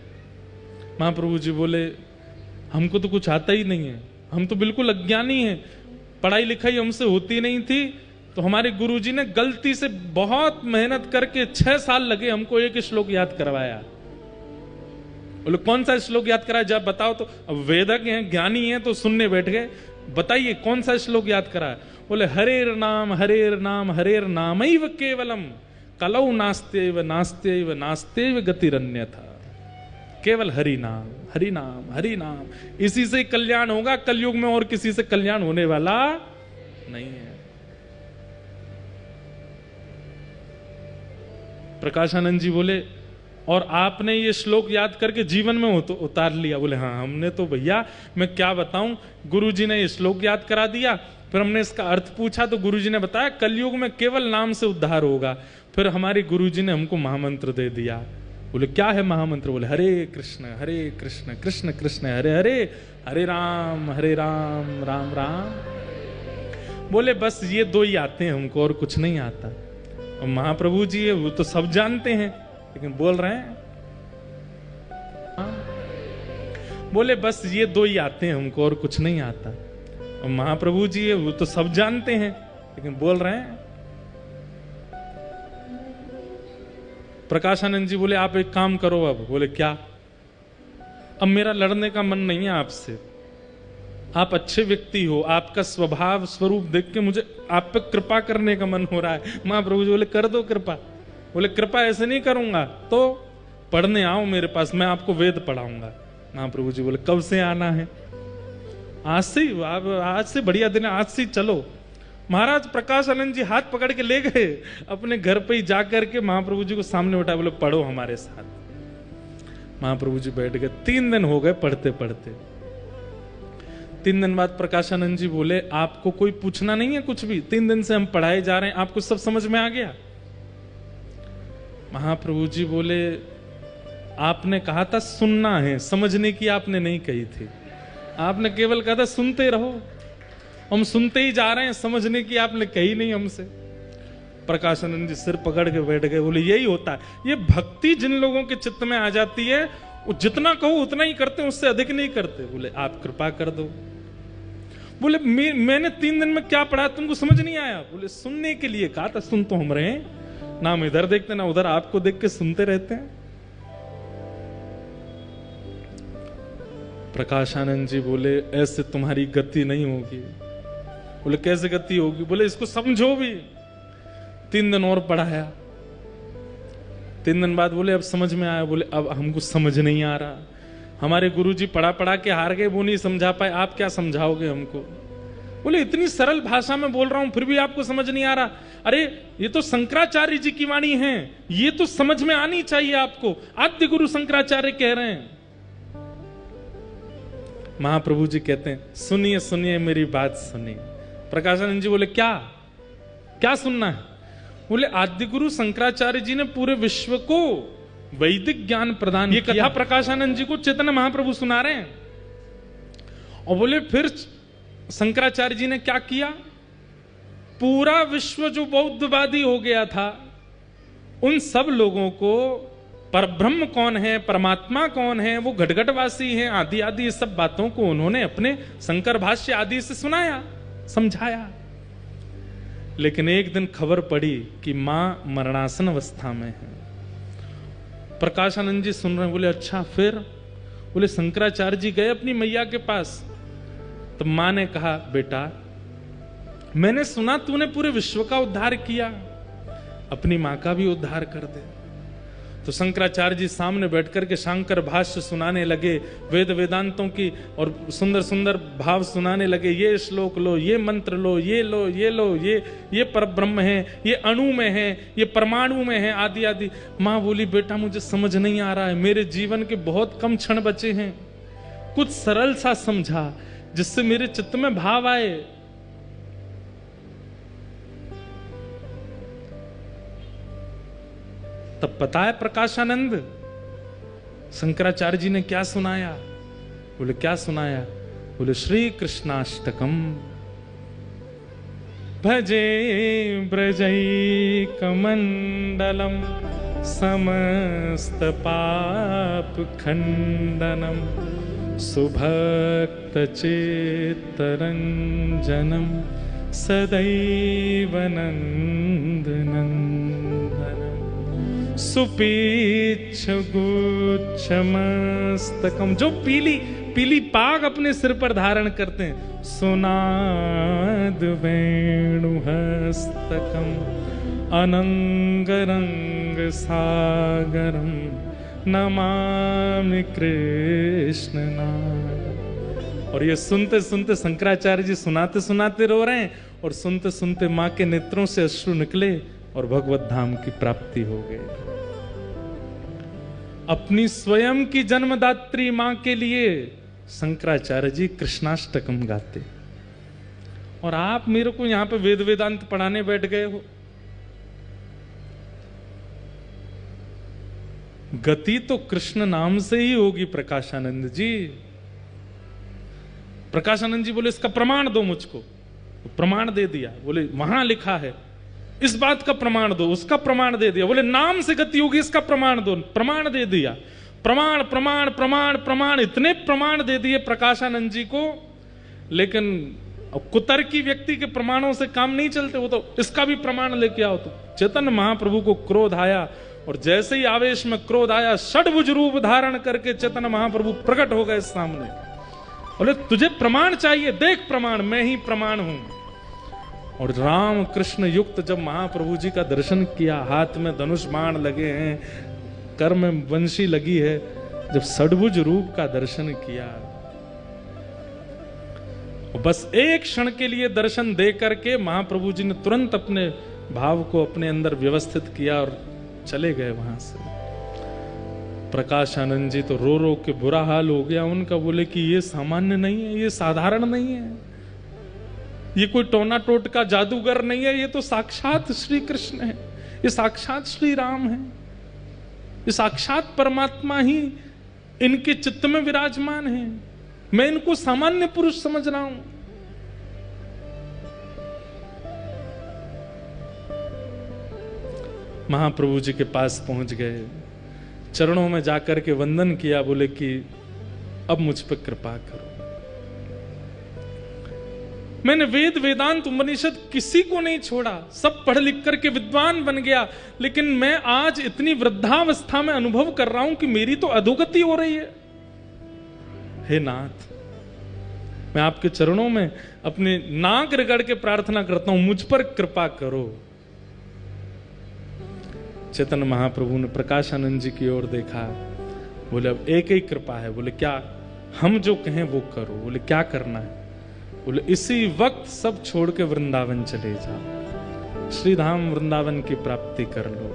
महाप्रभु जी बोले हमको तो कुछ आता ही नहीं है, हम तो बिल्कुल अज्ञानी हैं, पढ़ाई लिखाई हमसे होती नहीं थी। तो हमारे गुरुजी ने गलती से बहुत मेहनत करके 6 साल लगे हमको एक श्लोक याद करवाया। बोले कौन सा श्लोक याद कराया, जब बताओ तो। अब वेदज्ञ हैं, ज्ञानी हैं, तो सुनने बैठ गए। बताइए कौन सा श्लोक याद कराया। बोले हरेर नाम हरेर नाम हरेर नामैव केवलम कलौ नास्त्यैव नास्त्यैव नास्त्यैव गतिरन्यथा। केवल हरि नाम हरि नाम हरि नाम, इसी से कल्याण होगा। कलयुग में और किसी से कल्याण होने वाला नहीं है। प्रकाशानंद जी बोले और आपने ये श्लोक याद करके जीवन में उतार लिया। बोले हाँ हमने तो भैया, मैं क्या बताऊं, गुरुजी ने ये श्लोक याद करा दिया, फिर हमने इसका अर्थ पूछा तो गुरुजी ने बताया कलयुग में केवल नाम से उद्धार होगा। फिर हमारे गुरुजी ने हमको महामंत्र दे दिया। बोले क्या है महामंत्र? बोले हरे कृष्ण कृष्ण कृष्ण हरे हरे, हरे राम राम राम। बोले बस ये 2 ही आते हैं हमको, और कुछ नहीं आता। और महाप्रभु जी है वो तो सब जानते हैं, लेकिन बोल रहे हैं बोले बस ये 2 ही आते हैं हमको, और कुछ नहीं आता। और महाप्रभु जी है वो तो सब जानते हैं, लेकिन बोल रहे हैं। प्रकाशानंद जी बोले आप एक काम करो अब। बोले क्या? अब मेरा लड़ने का मन नहीं है आपसे, आप अच्छे व्यक्ति हो, आपका स्वभाव स्वरूप देख के मुझे आप पे कृपा करने का मन हो रहा है। महाप्रभु जी बोले कर दो कृपा। बोले कृपा ऐसे नहीं करूंगा, तो पढ़ने आओ मेरे पास, मैं आपको वेद पढ़ाऊंगा। महाप्रभु जी बोले कब से आना है? आज से। आज से बढ़िया दिन है, आज से चलो। महाराज प्रकाशानंद जी हाथ पकड़ के ले गए अपने घर पे ही, जाकर के महाप्रभु जी को सामने बैठा। बोले पढ़ो हमारे साथ। महाप्रभु जी बैठ गए। 3 दिन हो गए पढ़ते पढ़ते। 3 दिन बाद प्रकाशानंद जी बोले आपको कोई पूछना नहीं है कुछ भी? 3 दिन से हम पढ़ाए जा रहे हैं, आपको सब समझ में आ गया? महाप्रभु जी बोले आपने कहा था सुनना है, समझने की आपने नहीं कही थी। आपने केवल कहा था सुनते रहो, हम सुनते ही जा रहे हैं, समझने की आपने कही नहीं हमसे। प्रकाशानंद जी सिर पकड़ के बैठ गए। बोले यही होता है, ये भक्ति जिन लोगों के चित्त में आ जाती है वो जितना कहो उतना ही करते हैं, उससे अधिक नहीं करते। बोले आप कृपा कर दो। बोले मैंने 3 दिन में क्या पढ़ा तुमको समझ नहीं आया? बोले सुनने के लिए कहा था, सुन तो हम रहे हैं ना, हम इधर देखते ना उधर, आपको देख के सुनते रहते हैं। प्रकाशानंद जी बोले ऐसे तुम्हारी गति नहीं होगी। बोले कैसे गति होगी? बोले इसको समझो भी। 3 दिन और पढ़ाया। 3 दिन बाद बोले अब समझ में आया। बोले अब हमको समझ नहीं आ रहा, हमारे गुरुजी पढ़ा पढ़ा के हार गए, वो नहीं समझा पाए, आप क्या समझाओगे हमको? बोले इतनी सरल भाषा में बोल रहा हूं फिर भी आपको समझ नहीं आ रहा। अरे ये तो शंकराचार्य जी की वाणी है, ये तो समझ में आनी चाहिए आपको, आद्य गुरु शंकराचार्य कह रहे हैं। महाप्रभु जी कहते हैं सुनिए सुनिए मेरी बात सुनिए। प्रकाशानंद जी बोले क्या क्या सुनना है? बोले आद्य गुरु शंकराचार्य जी ने पूरे विश्व को वैदिक ज्ञान प्रदान किया। ये कथा प्रकाशानंद जी को चैतन्य महाप्रभु सुना रहे हैं। और बोले फिर शंकराचार्य जी ने क्या किया, पूरा विश्व जो बौद्धवादी हो गया था, उन सब लोगों को परब्रह्म कौन है, परमात्मा कौन है, वो घटघटवासी हैं, आदि आदि ये सब बातों को उन्होंने अपने शंकर भाष्य आदि से सुनाया, समझाया। लेकिन एक दिन खबर पड़ी कि मां मरणासन अवस्था में है। प्रकाशानंद जी सुन रहे हैं, बोले अच्छा फिर? बोले शंकराचार्य जी गए अपनी मैया के पास, तो मां ने कहा बेटा मैंने सुना तूने पूरे विश्व का उद्धार किया, अपनी मां का भी उद्धार कर दे। तो शंकराचार्य जी सामने बैठकर के शंकर भाष्य सुनाने लगे, वेद वेदांतों की और सुंदर सुंदर भाव सुनाने लगे। ये श्लोक लो, ये मंत्र लो, ये लो, ये लो, ये परब्रह्म है, ये अणु में है, ये परमाणु में है, आदि आदि। मां बोली बेटा मुझे समझ नहीं आ रहा है, मेरे जीवन के बहुत कम क्षण बचे हैं, कुछ सरल सा समझा जिससे मेरे चित्त में भाव आए। तब पता है प्रकाशानंद शंकराचार्य जी ने क्या सुनाया? बोले क्या सुनाया? बोले श्री कृष्णाष्टकम भजे ब्रजैकमण्डलम समस्त पाप खंडनम सुभक्त चित्तरंजनम सदैव नंदनंदनम सुपीच्छ गुच्छमस्तकम, जो पीली पीली पाग अपने सिर पर धारण करते हैं, सुनाद वेणुहस्तकम अनंगरंग सागरम नमामि कृष्ण नाम। और ये सुनते सुनते शंकराचार्य जी सुनाते सुनाते रो रहे हैं, और सुनते सुनते मां के नेत्रों से अश्रु निकले और भगवत धाम की प्राप्ति हो गई। अपनी स्वयं की जन्मदात्री मां के लिए शंकराचार्य जी कृष्णाष्टकम गाते, और आप मेरे को यहां पे वेद वेदांत पढ़ाने बैठ गए हो। गति तो कृष्ण नाम से ही होगी प्रकाशानंद जी। प्रकाशानंद जी बोले इसका प्रमाण दो मुझको, तो प्रमाण दे दिया। बोले वहां लिखा है, इस बात का प्रमाण दो, उसका प्रमाण दे दिया। बोले नाम से गति होगी, इसका प्रमाण दो, प्रमाण दे दिया। प्रमाण प्रमाण प्रमाण प्रमाण, इतने प्रमाण दे दिए प्रकाशानंद जी को। लेकिन कुतर्की व्यक्ति के प्रमाणों से काम नहीं चलते, वो तो इसका भी प्रमाण लेके आओ। तो चैतन्य महाप्रभु को क्रोध आया, और जैसे ही आवेश में क्रोध आया, षड्भुज रूप धारण करके चैतन्य महाप्रभु प्रकट हो गए सामने। बोले तुझे प्रमाण चाहिए, देख प्रमाण, मैं ही प्रमाण हूं। और राम कृष्ण युक्त जब महाप्रभु जी का दर्शन किया, हाथ में धनुष बाण लगे हैं, कर में बंशी लगी है, जब षड्भुज रूप का दर्शन किया, बस एक क्षण के लिए दर्शन दे करके महाप्रभु जी ने तुरंत अपने भाव को अपने अंदर व्यवस्थित किया और चले गए वहां से। प्रकाशानंद जी तो रो रो के बुरा हाल हो गया उनका। बोले कि ये सामान्य नहीं है, ये साधारण नहीं है, ये कोई टोना टोटका जादूगर नहीं है, ये तो साक्षात श्री कृष्ण है, ये साक्षात श्री राम है, ये साक्षात परमात्मा ही इनके चित्त में विराजमान है। मैं इनको सामान्य पुरुष समझ रहा हूं। महाप्रभु जी के पास पहुंच गए, चरणों में जाकर के वंदन किया। बोले कि अब मुझ पर कृपा करो, मैंने वेद वेदांत उपनिषद किसी को नहीं छोड़ा, सब पढ़ लिख करके विद्वान बन गया, लेकिन मैं आज इतनी वृद्धावस्था में अनुभव कर रहा हूं कि मेरी तो अधोगति हो रही है। हे नाथ, मैं आपके चरणों में अपने नाक रगड़ के प्रार्थना करता हूं, मुझ पर कृपा करो। चैतन्य महाप्रभु ने प्रकाशानंद जी की ओर देखा। बोले अब एक ही कृपा है। बोले क्या? हम जो कहें वो करो। बोले क्या करना है? बोले इसी वक्त सब छोड़ के वृंदावन चले जाओ, श्रीधाम वृंदावन की प्राप्ति कर लो।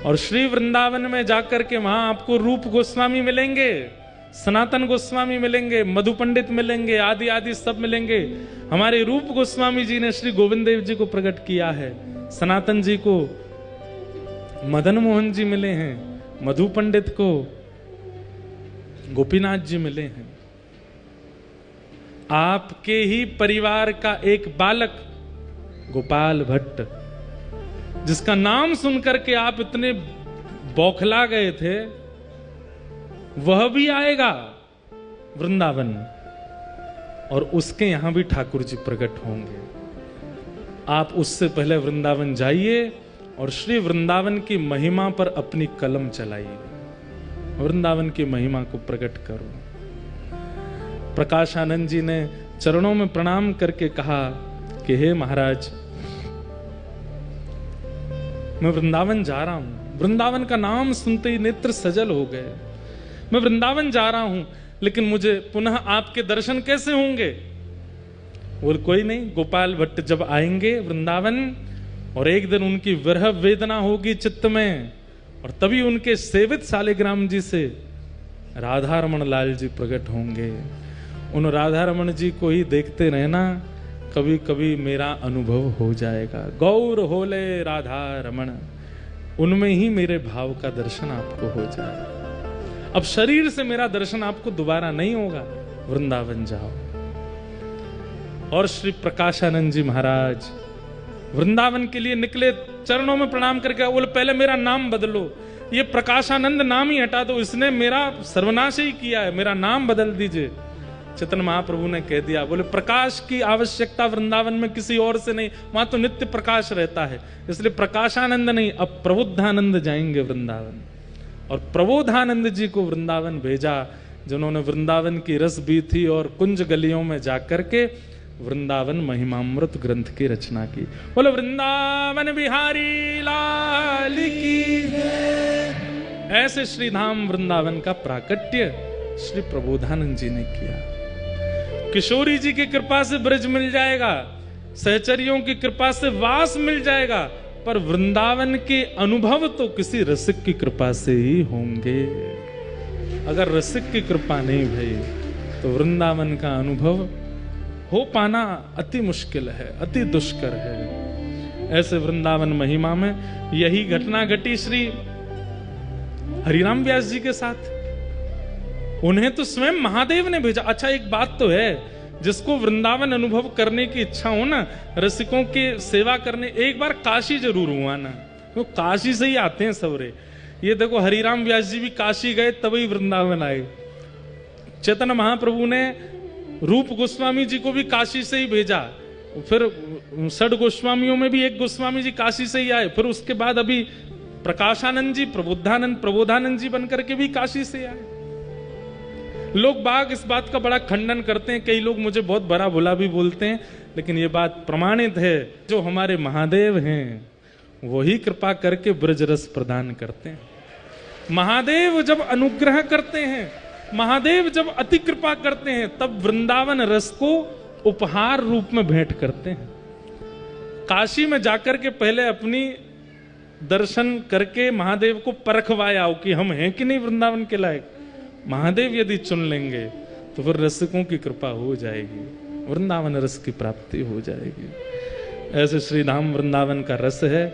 और श्री वृंदावन में जाकर के वहां आपको रूप गोस्वामी मिलेंगे, सनातन गोस्वामी मिलेंगे, मधु पंडित मिलेंगे, आदि आदि सब मिलेंगे। हमारे रूप गोस्वामी जी ने श्री गोविंद देव जी को प्रकट किया है, सनातन जी को मदन मोहन जी मिले हैं, मधु पंडित को गोपीनाथ जी मिले हैं। आपके ही परिवार का एक बालक गोपाल भट्ट, जिसका नाम सुनकर के आप इतने बौखला गए थे, वह भी आएगा वृंदावन और उसके यहां भी ठाकुर जी प्रकट होंगे। आप उससे पहले वृंदावन जाइए और श्री वृंदावन की महिमा पर अपनी कलम चलाइए, वृंदावन की महिमा को प्रकट करो। प्रकाशानंद जी ने चरणों में प्रणाम करके कहा कि हे महाराज, मैं वृंदावन जा रहा हूं। वृंदावन का नाम सुनते ही नेत्र सजल हो गए। मैं वृंदावन जा रहा हूं, लेकिन मुझे पुनः आपके दर्शन कैसे होंगे? बोल कोई नहीं, गोपाल भट्ट जब आएंगे वृंदावन और एक दिन उनकी विरह वेदना होगी चित्त में, और तभी उनके सेवित शालिग्राम जी से राधा रमण लाल जी प्रकट होंगे। उन राधा रमण जी को ही देखते रहना, कभी कभी मेरा अनुभव हो जाएगा। गौर होले राधा रमण, उनमें ही मेरे भाव का दर्शन आपको हो जाएगा। अब शरीर से मेरा दर्शन आपको दोबारा नहीं होगा, वृंदावन जाओ। और श्री प्रकाशानंद जी महाराज वृंदावन के लिए निकले, चरणों में प्रणाम करके बोले पहले मेरा नाम बदलो, ये प्रकाशानंद नाम ही हटा दो, इसने मेरा सर्वनाश ही किया है, मेरा नाम बदल दीजिए। चैतन्य महाप्रभु ने कह दिया, बोले प्रकाश की आवश्यकता वृंदावन में किसी और से नहीं, वहां तो नित्य प्रकाश रहता है, इसलिए प्रकाशानंद नहीं, अब प्रबुद्धानंद जाएंगे वृंदावन। और प्रबोधानंद जी को वृंदावन भेजा, जिन्होंने वृंदावन की रस भी थी और कुंज गलियों में जाकर के वृंदावन महिमामृत ग्रंथ की रचना की। बोले वृंदावन बिहारी लाल की जय। ऐसे श्री धाम वृंदावन का प्राकट्य श्री प्रबोधानंद जी ने किया। किशोरी जी की कृपा से ब्रज मिल जाएगा, सहचरियों की कृपा से वास मिल जाएगा, पर वृंदावन के अनुभव तो किसी रसिक की कृपा से ही होंगे। अगर रसिक की कृपा नहीं भई तो वृंदावन का अनुभव हो पाना अति मुश्किल है, अति दुष्कर है। ऐसे वृंदावन महिमा में यही घटना घटी श्री हरिराम व्यास जी के साथ। उन्हें तो स्वयं महादेव ने भेजा। अच्छा एक बात तो है, जिसको वृंदावन अनुभव करने की इच्छा हो ना, रसिकों की सेवा करने, एक बार काशी जरूर हुआ ना, तो काशी से ही आते हैं सबरे। ये देखो हरिराम व्यास जी भी काशी गए तभी वृंदावन आए। चैतन्य महाप्रभु ने रूप गोस्वामी जी को भी काशी से ही भेजा, फिर षड गोस्वामियों में भी एक गोस्वामी जी काशी से ही आए, फिर उसके बाद अभी प्रकाशानंद जी प्रबोधानंद जी बनकर के भी काशी से आए। लोग बाग इस बात का बड़ा खंडन करते हैं, कई लोग मुझे बहुत बड़ा भुला भी बोलते हैं, लेकिन ये बात प्रमाणित है, जो हमारे महादेव हैं वही कृपा करके ब्रज रस प्रदान करते हैं। महादेव जब अनुग्रह करते हैं, महादेव जब अति कृपा करते हैं, तब वृंदावन रस को उपहार रूप में भेंट करते हैं। काशी में जाकर के पहले अपनी दर्शन करके महादेव को परखवाया कि हम हैं कि नहीं वृंदावन के लायक। महादेव यदि चुन लेंगे तो फिर रसिकों की कृपा हो जाएगी, वृंदावन रस की प्राप्ति हो जाएगी। ऐसे श्री धाम वृंदावन का रस है।